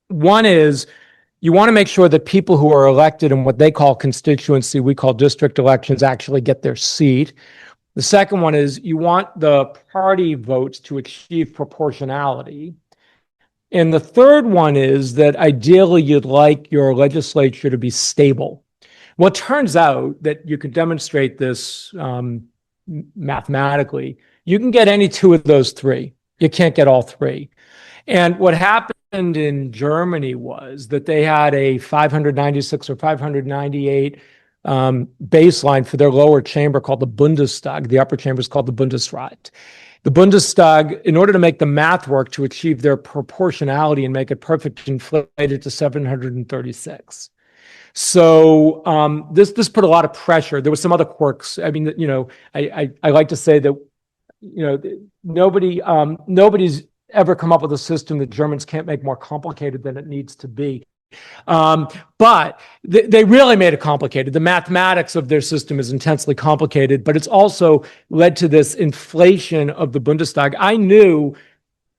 One is you want to make sure that people who are elected in what they call constituency, we call district elections, actually get their seat. The second one is you want the party votes to achieve proportionality. And the third one is that ideally you'd like your legislature to be stable. Well, it turns out that you can demonstrate this mathematically. You can get any 2 of those 3. You can't get all 3. And what happened in Germany was that they had a 596 or 598 baseline for their lower chamber called the Bundestag. The upper chamber is called the Bundesrat. The Bundestag, in order to make the math work to achieve their proportionality and make it perfect, inflated to 736. So this put a lot of pressure. There was some other quirks. I mean, I like to say that, nobody's ever come up with a system that Germans can't make more complicated than it needs to be. But they really made it complicated. The mathematics of their system is intensely complicated, but it's also led to this inflation of the Bundestag. I knew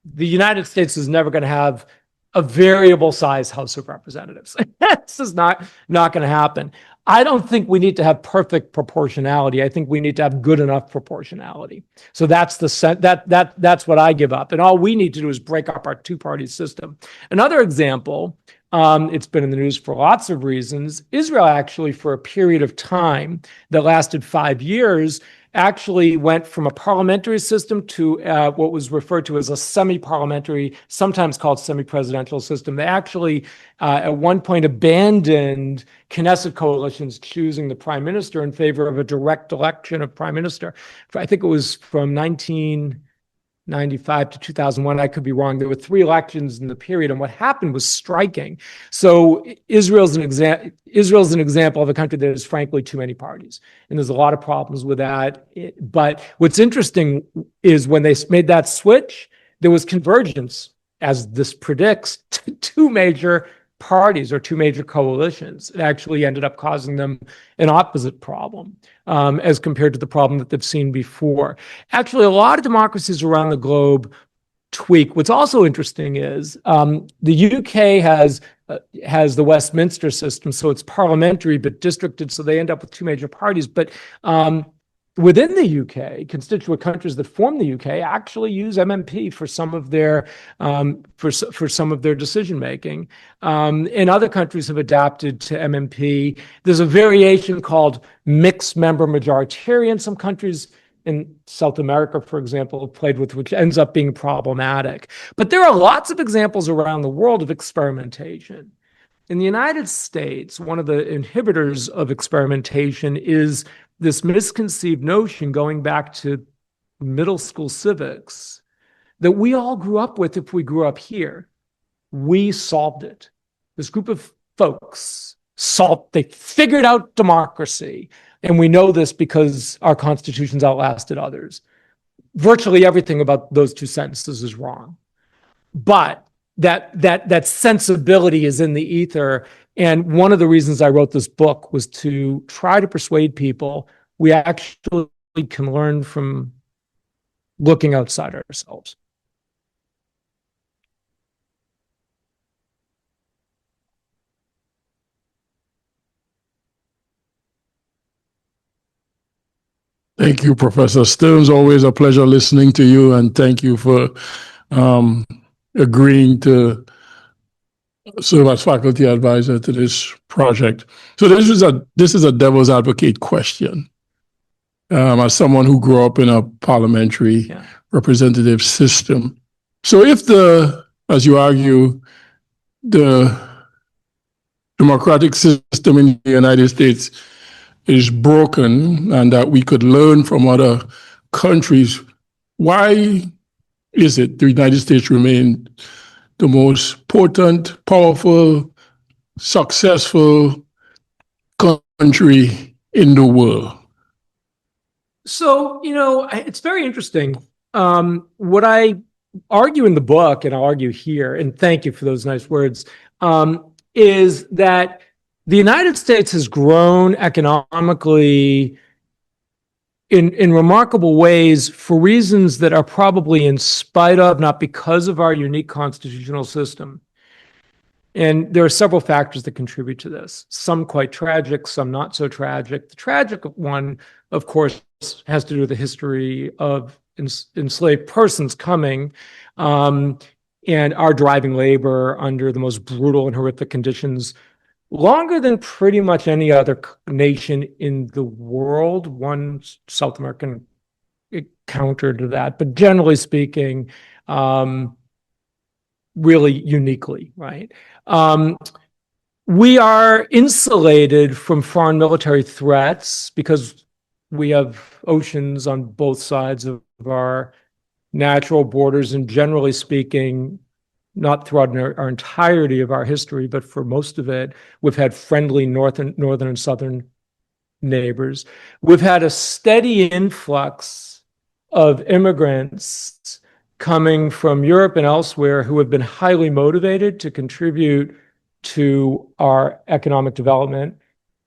the United States is never going to have a variable size House of Representatives. This is not going to happen. I don't think we need to have perfect proportionality. I think we need to have good enough proportionality. So that's that's what I give up. And all we need to do is break up our 2-party system. Another example, it's been in the news for lots of reasons. Israel actually, for a period of time that lasted 5 years, actually went from a parliamentary system to what was referred to as a semi-parliamentary, sometimes called semi-presidential system. They actually, at one point, abandoned Knesset coalitions choosing the prime minister in favor of a direct election of prime minister. I think it was from 1995 to 2001. I could be wrong. There were 3 elections in the period, and what happened was striking. So Israel's an example of a country that has, frankly, too many parties, and there's a lot of problems with that. But what's interesting is when they made that switch, there was convergence, as this predicts, to 2 major parties or 2 major coalitions. It actually ended up causing them an opposite problem as compared to the problem that they've seen before. Actually, a lot of democracies around the globe tweak. What's also interesting is the UK has the Westminster system, so it's parliamentary but districted, so they end up with 2 major parties. But within the UK, constituent countries that form the UK actually use MMP for some of their for some of their decision making, and other countries have adapted to MMP. There's a variation called mixed member majoritarian. Some countries in South America, for example, have played with, which ends up being problematic. But there are lots of examples around the world of experimentation. In the United States, one of the inhibitors of experimentation is this misconceived notion, going back to middle school civics, that we all grew up with if we grew up here. We solved it. This group of folks they figured out democracy. And we know this because our constitutions outlasted others. Virtually everything about those 2 sentences is wrong. But that sensibility is in the ether. And one of the reasons I wrote this book was to try to persuade people we actually can learn from looking outside ourselves. Thank you, Professor Stearns. Always a pleasure listening to you, and thank you for agreeing to serve as faculty advisor to this project. So this is a devil's advocate question. As someone who grew up in a parliamentary representative system, so if as you argue, the democratic system in the United States is broken and that we could learn from other countries, why is it the United States remain the most potent, powerful, successful country in the world? So, it's very interesting. What I argue in the book, and I'll argue here, and thank you for those nice words, is that the United States has grown economically in remarkable ways for reasons that are probably in spite of, not because of, our unique constitutional system. And there are several factors that contribute to this, some quite tragic, some not so tragic. The tragic one, of course, has to do with the history of enslaved persons coming and our driving labor under the most brutal and horrific conditions longer than pretty much any other nation in the world. One South American counter to that, but generally speaking, really uniquely, right? We are insulated from foreign military threats because we have oceans on both sides of our natural borders, and generally speaking, not throughout our entirety of our history, but for most of it, we've had friendly northern and southern neighbors. We've had a steady influx of immigrants coming from Europe and elsewhere who have been highly motivated to contribute to our economic development.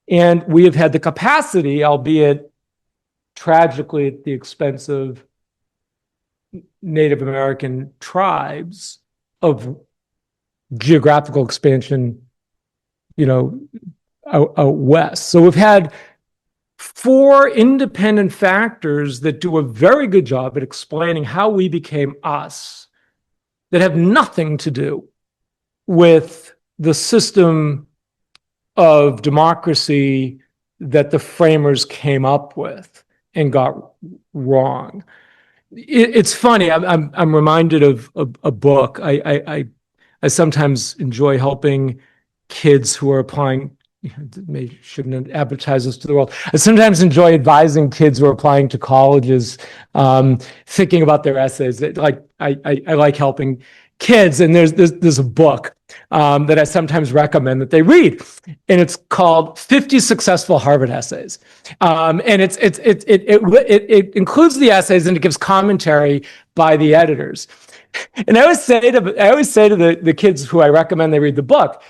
And we have had the capacity, albeit tragically at the expense of Native American tribes, of geographical expansion, out west. So we've had four independent factors that do a very good job at explaining how we became us, that have nothing to do with the system of democracy that the framers came up with and got wrong. It's funny. I'm reminded of a book. I sometimes enjoy helping kids who are applying. Shouldn't advertise this to the world. I sometimes enjoy advising kids who are applying to colleges, thinking about their essays. I like helping kids, and there's a book that I sometimes recommend that they read, and it's called 50 Successful Harvard Essays, and it includes the essays and it gives commentary by the editors. And I always say to the kids who I recommend they read the book,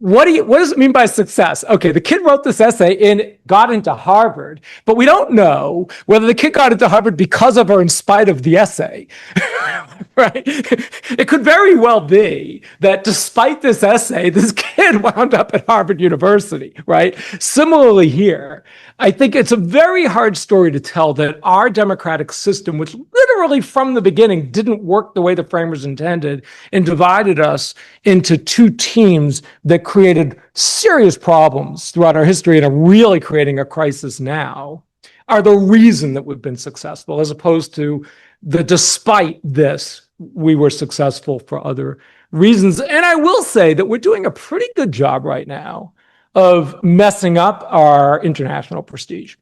what does it mean by success? Okay, the kid wrote this essay and got into Harvard, but we don't know whether the kid got into Harvard because of or in spite of the essay, right? It could very well be that despite this essay, this kid wound up at Harvard University, right? Similarly here, I think it's a very hard story to tell that our democratic system, which literally from the beginning didn't work the way the framers intended and divided us into two teams that created serious problems throughout our history and are really creating a crisis now, are the reason that we've been successful, as opposed to the despite this, we were successful for other reasons. And I will say that we're doing a pretty good job right now of messing up our international prestige,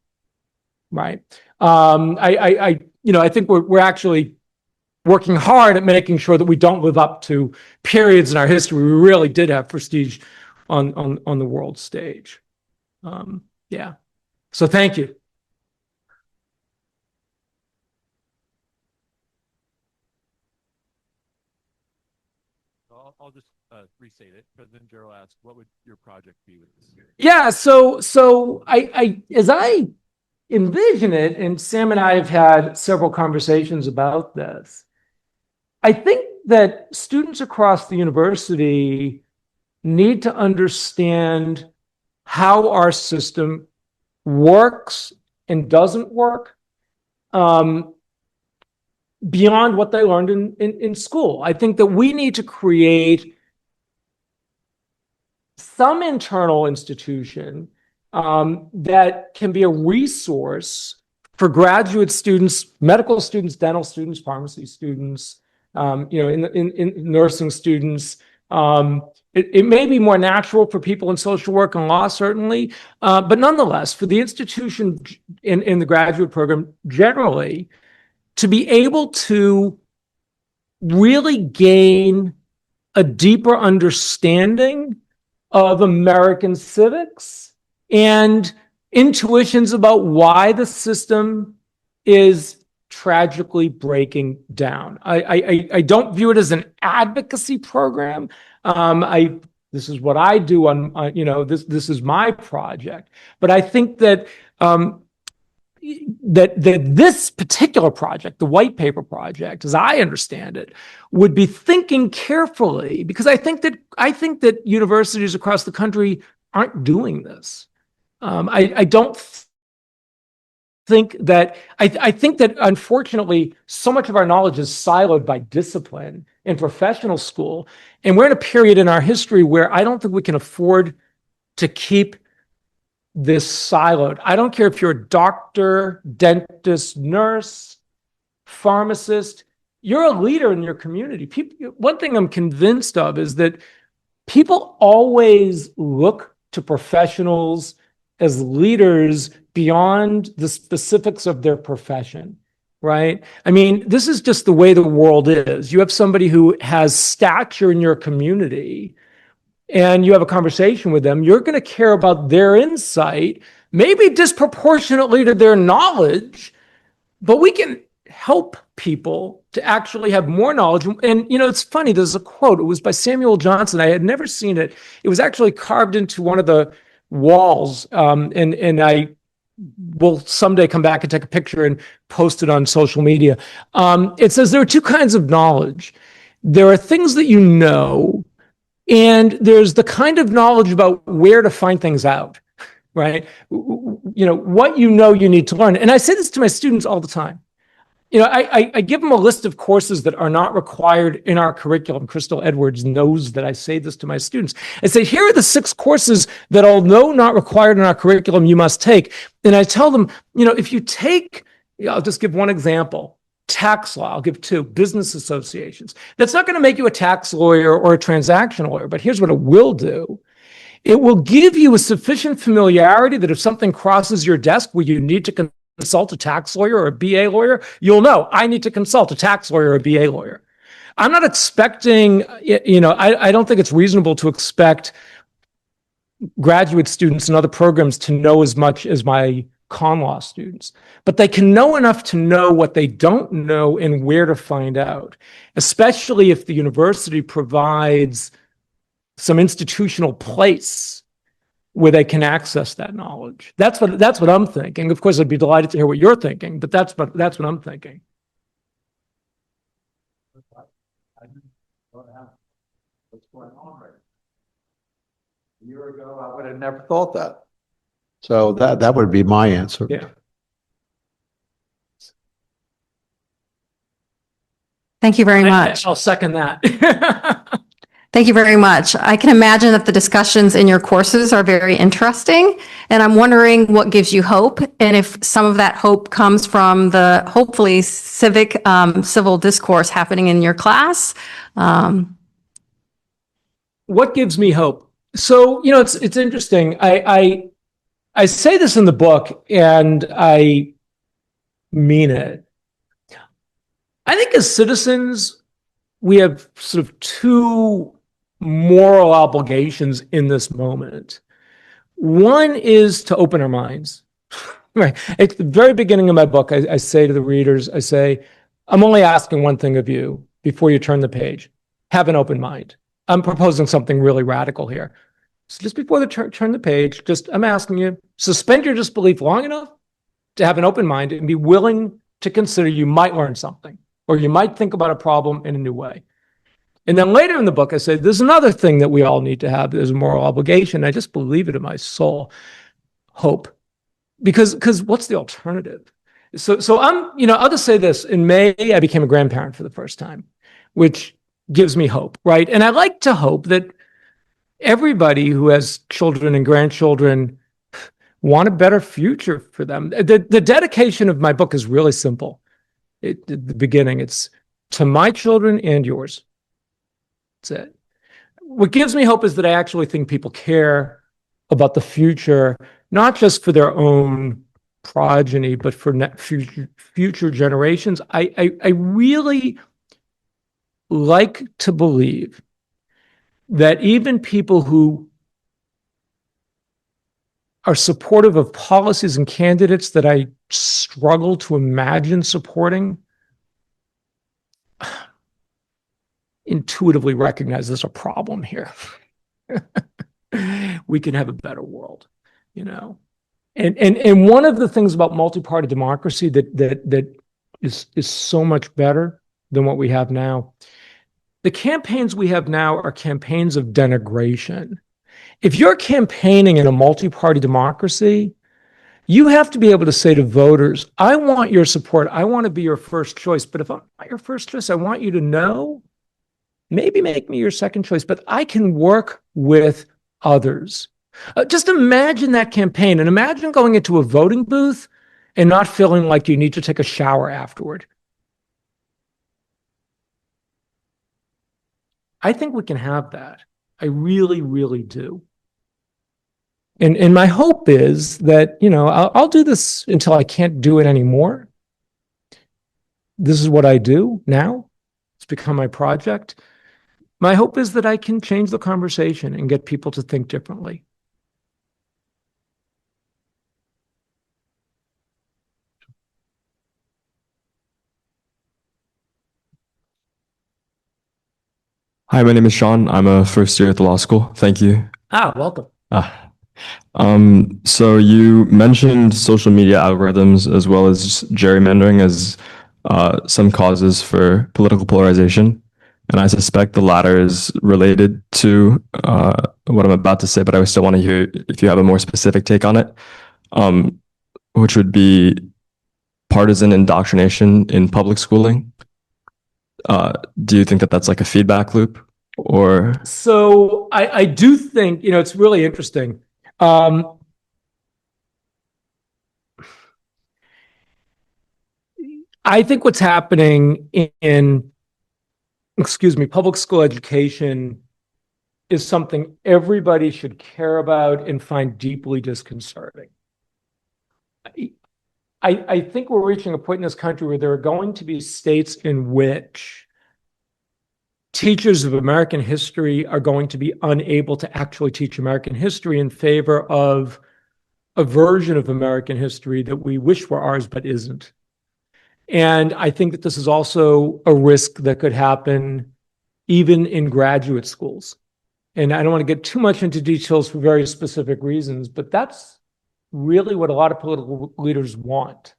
right? I think we're actually working hard at making sure that we don't live up to periods in our history we really did have prestige on the world stage. Yeah. So thank you. I'll just restate it. President Gerald asked, what would your project be with this? Yeah, so I as I envision it, and Sam and I have had several conversations about this, I think that students across the university need to understand how our system works and doesn't work, beyond what they learned in school. I think that we need to create some internal institution that can be a resource for graduate students, medical students, dental students, pharmacy students, in nursing students. It may be more natural for people in social work and law, certainly, but nonetheless, for the institution in the graduate program generally, to be able to really gain a deeper understanding of American civics and intuitions about why the system is tragically breaking down. I don't view it as an advocacy program. This is what I do this is my project. But I think that that this particular project, the white paper project, as I understand it, would be thinking carefully, because I think that universities across the country aren't doing this. I don't think that, I think that unfortunately, so much of our knowledge is siloed by discipline in professional school. And we're in a period in our history where I don't think we can afford to keep this siloed. I don't care if you're a doctor, dentist, nurse, pharmacist, you're a leader in your community. One thing I'm convinced of is that people always look to professionals as leaders beyond the specifics of their profession, right? I mean, this is just the way the world is. You have somebody who has stature in your community and you have a conversation with them, you're going to care about their insight, maybe disproportionately to their knowledge, but we can help people to actually have more knowledge. And, it's funny, there's a quote, it was by Samuel Johnson. I had never seen it. It was actually carved into one of the walls. And I will someday come back and take a picture and post it on social media. It says there are two kinds of knowledge. There are things that you know, and there's the kind of knowledge about where to find things out, right? What you need to learn. And I say this to my students all the time. I give them a list of courses that are not required in our curriculum. Crystal Edwards knows that I say this to my students. I say, here are the 6 courses that, although not required in our curriculum, you must take. And I tell them, if you take, I'll just give one example. Tax law, I'll give 2, business associations. That's not going to make you a tax lawyer or a transaction lawyer, but here's what it will do. It will give you a sufficient familiarity that if something crosses your desk where you need to consult a tax lawyer or a BA lawyer, you'll know, I need to consult a tax lawyer or a BA lawyer. I'm not expecting, I don't think it's reasonable to expect graduate students and other programs to know as much as my con law students, but they can know enough to know what they don't know and where to find out, especially if the university provides some institutional place where they can access that knowledge. That's what I'm thinking. Of course, I'd be delighted to hear what you're thinking, but that's what I'm thinking. What's going on right now? A year ago, I would have never thought that. So that would be my answer. Yeah. Thank you very much. I'll second that. Thank you very much. I can imagine that the discussions in your courses are very interesting, and I'm wondering what gives you hope, and if some of that hope comes from the hopefully civic, civil discourse happening in your class. What gives me hope? So, it's interesting. I say this in the book, and I mean it. I think as citizens, we have sort of 2 moral obligations in this moment. One is to open our minds. Right. At the very beginning of my book, I say to the readers, I say, I'm only asking one thing of you before you turn the page. Have an open mind. I'm proposing something really radical here. So just before the turn the page, I'm asking you, suspend your disbelief long enough to have an open mind and be willing to consider you might learn something, or you might think about a problem in a new way. And then later in the book, I say, there's another thing that we all need to have. There's a moral obligation. I just believe it in my soul. Hope. Because what's the alternative? So I'll just say this. In May, I became a grandparent for the first time, which gives me hope, right? And I like to hope that everybody who has children and grandchildren want a better future for them. The dedication of my book is really simple. At the beginning, it's to my children and yours. That's it. What gives me hope is that I actually think people care about the future, not just for their own progeny, but for future generations. I really like to believe that even people who are supportive of policies and candidates that I struggle to imagine supporting intuitively recognize there's a problem here. We can have a better world, you know. And one of the things about multi-party democracy that is so much better than what we have now, the campaigns we have now are campaigns of denigration. If you're campaigning in a multi-party democracy, you have to be able to say to voters, I want your support. I want to be your first choice. But if I'm not your first choice, I want you to know, maybe make me your second choice, but I can work with others. Just imagine that campaign and imagine going into a voting booth and not feeling like you need to take a shower afterward. I think we can have that. I really, really do. And my hope is that, you know, I'll do this until I can't do it anymore. This is what I do now. It's become my project. My hope is that I can change the conversation and get people to think differently. Hi, my name is Sean. I'm a first year at the law school. Thank you. Welcome. So you mentioned social media algorithms as well as gerrymandering as some causes for political polarization. And I suspect the latter is related to what I'm about to say, but I still want to hear if you have a more specific take on it, which would be partisan indoctrination in public schooling. Do you think that that's like a feedback loop, or? So I do think, you know, it's really interesting. I think what's happening in public school education is something everybody should care about and find deeply disconcerting. I think we're reaching a point in this country where there are going to be states in which teachers of American history are going to be unable to actually teach American history in favor of a version of American history that we wish were ours but isn't. And I think that this is also a risk that could happen even in graduate schools. And I don't want to get too much into details for very specific reasons, but that's really what a lot of political leaders want.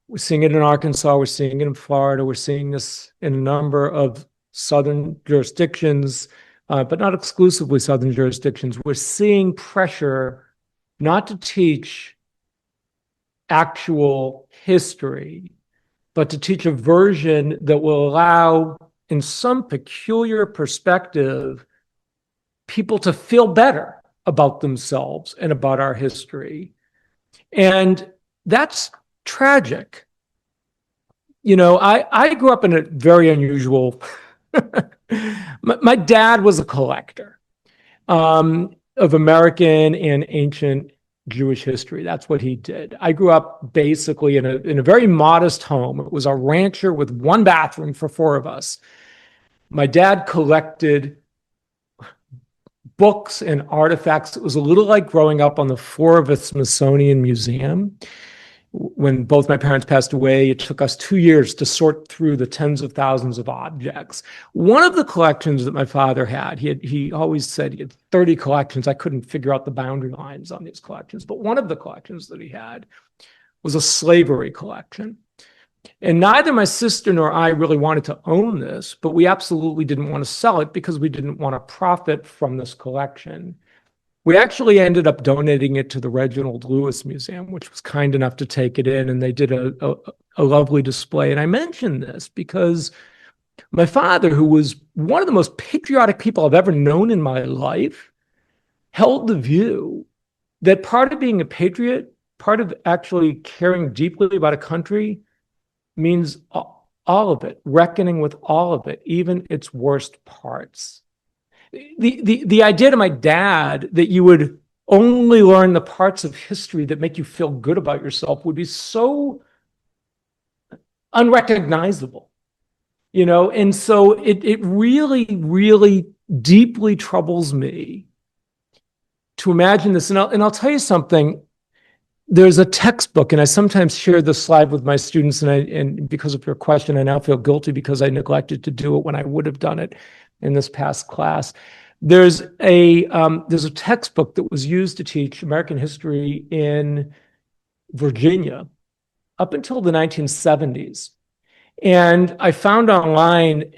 We're seeing it in Arkansas, we're seeing it in Florida, we're seeing this in a number of southern jurisdictions, but not exclusively southern jurisdictions. We're seeing pressure not to teach actual history, but to teach a version that will allow, in some peculiar perspective, people to feel better about themselves and about our history. And that's tragic. You know, I grew up in a very unusual, my dad was a collector of American and ancient Jewish history. That's what he did. I grew up basically in a very modest home. It was a rancher with one bathroom for four of us. My dad collected books and artifacts. It was a little like growing up on the floor of a Smithsonian museum. When both my parents passed away, it took us 2 years to sort through the tens of thousands of objects. One of the collections that my father had, he always said he had 30 collections. I couldn't figure out the boundary lines on these collections. But one of the collections that he had was a slavery collection. And neither my sister nor I really wanted to own this, but we absolutely didn't want to sell it because we didn't want to profit from this collection. We actually ended up donating it to the Reginald Lewis Museum, which was kind enough to take it in, and they did a lovely display. And I mention this because my father, who was one of the most patriotic people I've ever known in my life, held the view that part of being a patriot, part of actually caring deeply about a country, means all of it, reckoning with all of it, even its worst parts. The idea to my dad that you would only learn the parts of history that make you feel good about yourself would be so unrecognizable, and so it really, really deeply troubles me to imagine this. And I'll tell you something. There's a textbook, and I sometimes share this slide with my students, and because of your question, I now feel guilty because I neglected to do it when I would have done it in this past class. There's a textbook that was used to teach American history in Virginia up until the 1970s. And I found online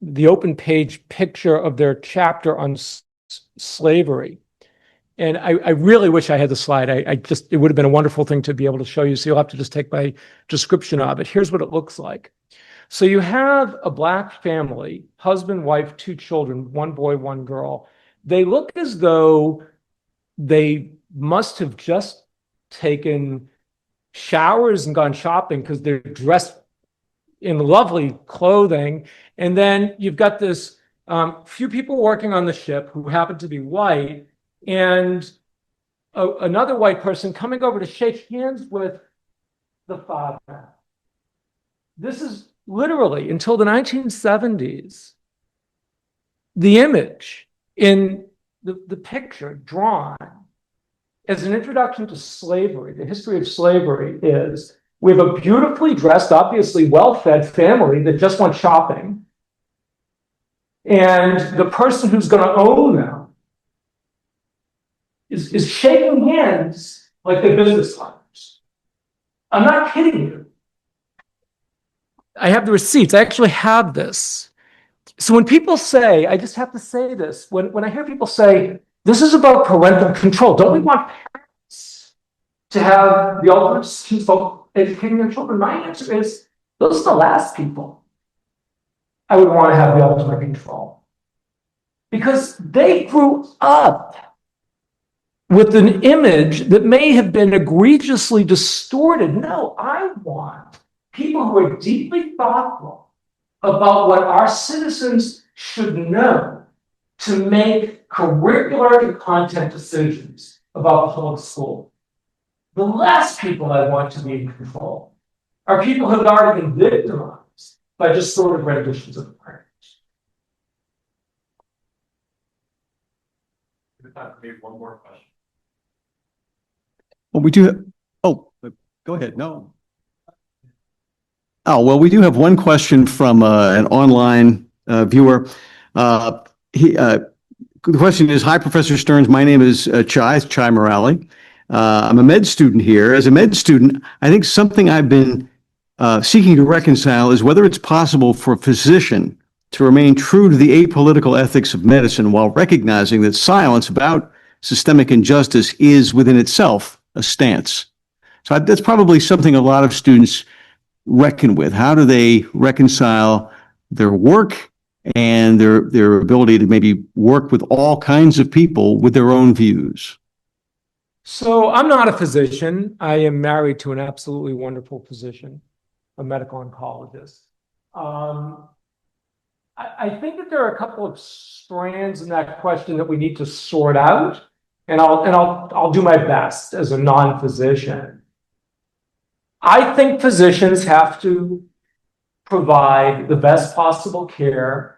the open page picture of their chapter on slavery. And I really wish I had the slide. It would have been a wonderful thing to be able to show you. So you'll have to just take my description of it. Here's what it looks like. So you have a Black family, husband, wife, 2 children, 1 boy, 1 girl. They look as though they must have just taken showers and gone shopping because they're dressed in lovely clothing. And then you've got this few people working on the ship who happen to be white, and another white person coming over to shake hands with the father. This is literally, until the 1970s, the image in the picture drawn as an introduction to slavery, the history of slavery, is we have a beautifully dressed, obviously well-fed family that just went shopping. And the person who's going to own them is shaking hands like they're business partners. I'm not kidding you. I have the receipts. I actually have this. So when people say, I just have to say this, when I hear people say, this is about parental control, don't we want parents to have the ultimate decision for educating their children? My answer is, those are the last people I would want to have the ultimate control. Because they grew up with an image that may have been egregiously distorted. No, I want people who are deeply thoughtful about what our citizens should know to make curricular and content decisions about the public school. The last people I want to be in control are people who have already been victimized by distorted renditions of the parents. Maybe one more question. Well, we do. Oh, go ahead. No. Oh, well, we do have one question from an online viewer. The question is, hi, Professor Stearns. My name is Chai Morale. I'm a med student here. As a med student, I think something I've been seeking to reconcile is whether it's possible for a physician to remain true to the apolitical ethics of medicine while recognizing that silence about systemic injustice is within itself a stance. So that's probably something a lot of students reckon with. How do they reconcile their work and their ability to maybe work with all kinds of people with their own views? So I'm not a physician. I am married to an absolutely wonderful physician, a medical oncologist. I think that there are a couple of strands in that question that we need to sort out, and I'll do my best as a non-physician. I think physicians have to provide the best possible care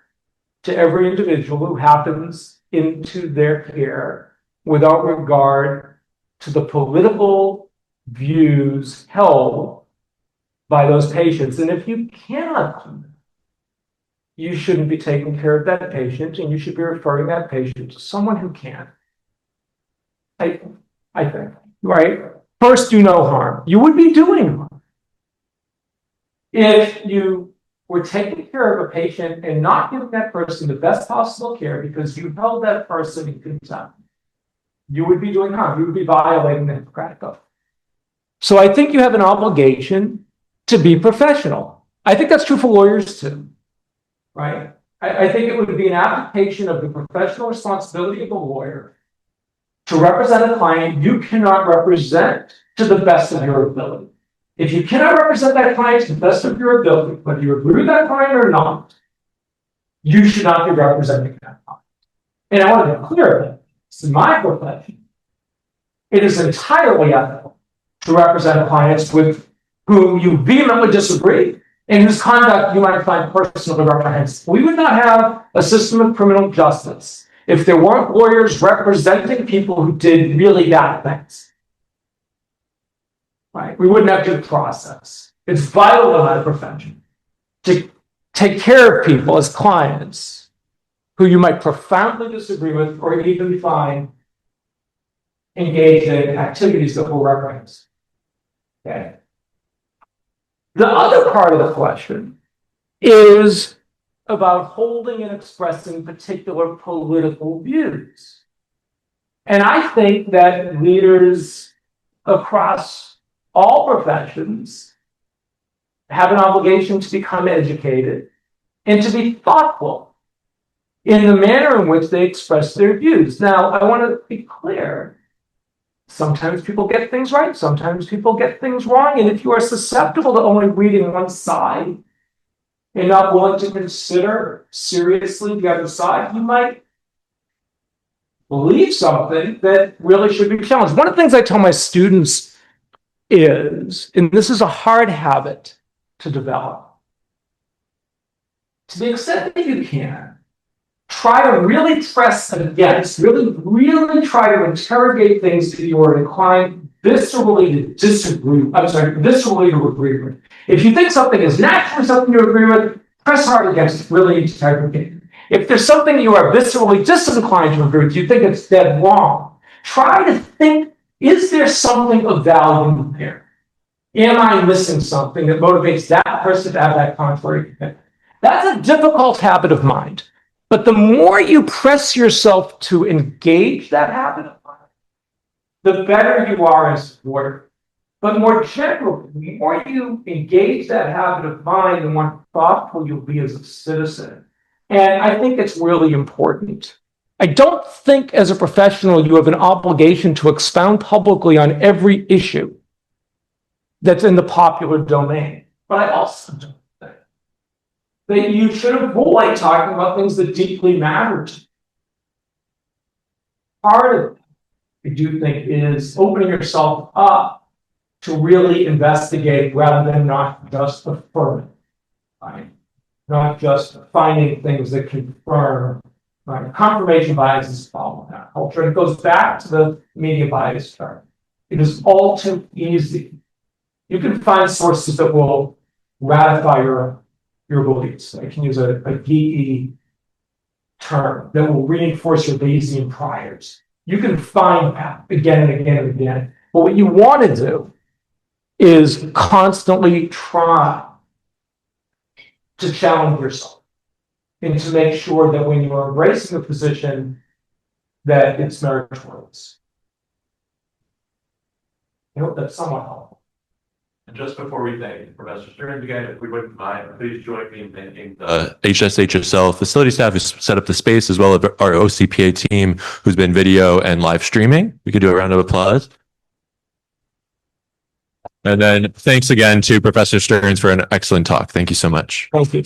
to every individual who happens into their care without regard to the political views held by those patients. And if you cannot do that, you shouldn't be taking care of that patient, and you should be referring that patient to someone who can. I think, right? First, do no harm. You would be doing harm if you were taking care of a patient and not giving that person the best possible care because you held that person in contempt, you would be doing harm. You would be violating the Hippocratic Oath. So I think you have an obligation to be professional. I think that's true for lawyers too, right? I think it would be an application of the professional responsibility of a lawyer to represent a client you cannot represent to the best of your ability. If you cannot represent that client to the best of your ability, whether you agree with that client or not, you should not be representing that client. And I want to be clear that this is my profession. It is entirely ethical to represent clients with whom you vehemently disagree and whose conduct you might find personally reprehensible. We would not have a system of criminal justice if there weren't lawyers representing people who did really bad things. Right? We wouldn't have due process. It's vital in my profession to take care of people as clients who you might profoundly disagree with or even find engaged in activities that will reference. Okay. The other part of the question is about holding and expressing particular political views. And I think that leaders across all professions have an obligation to become educated and to be thoughtful in the manner in which they express their views. Now, I want to be clear. Sometimes people get things right, sometimes people get things wrong, and if you are susceptible to only reading one side and not willing to consider seriously the other side, you might believe something that really should be challenged. One of the things I tell my students is, and this is a hard habit to develop, to the extent that you can, try to really press against, really try to interrogate things that you are inclined viscerally to disagree, viscerally to agree with. If you think something is naturally something you agree with, press hard against it, really interrogate it. If there's something you are viscerally disinclined to agree with, you think it's dead wrong, try to think, is there something of value there? Am I missing something that motivates that person to have that contrary opinion? That's a difficult habit of mind. But the more you press yourself to engage that habit of mind, the better you are as a supporter. But more generally, the more you engage that habit of mind, the more thoughtful you'll be as a citizen. And I think it's really important. I don't think as a professional you have an obligation to expound publicly on every issue that's in the popular domain. But I also don't think that you should avoid talking about things that deeply matter to you. Part of it, I do think, is opening yourself up to really investigate rather than not just affirming, right? Not just finding things that confirm, right? Confirmation bias is following that culture. It goes back to the media bias term. It is all too easy. You can find sources that will ratify your beliefs. I can use a geeky term that will reinforce your Bayesian priors. You can find that again and again and again. But what you want to do is constantly try to challenge yourself and to make sure that when you are embracing a position that it's meritorious. I hope that's somewhat helpful. And just before we thank Professor Stearns again, if we wouldn't mind, please join me in thanking the HSHSL facility staff who set up the space, as well as our OCPA team who's been video and live streaming. We could do a round of applause. And then thanks again to Professor Stearns for an excellent talk. Thank you so much. Thank you.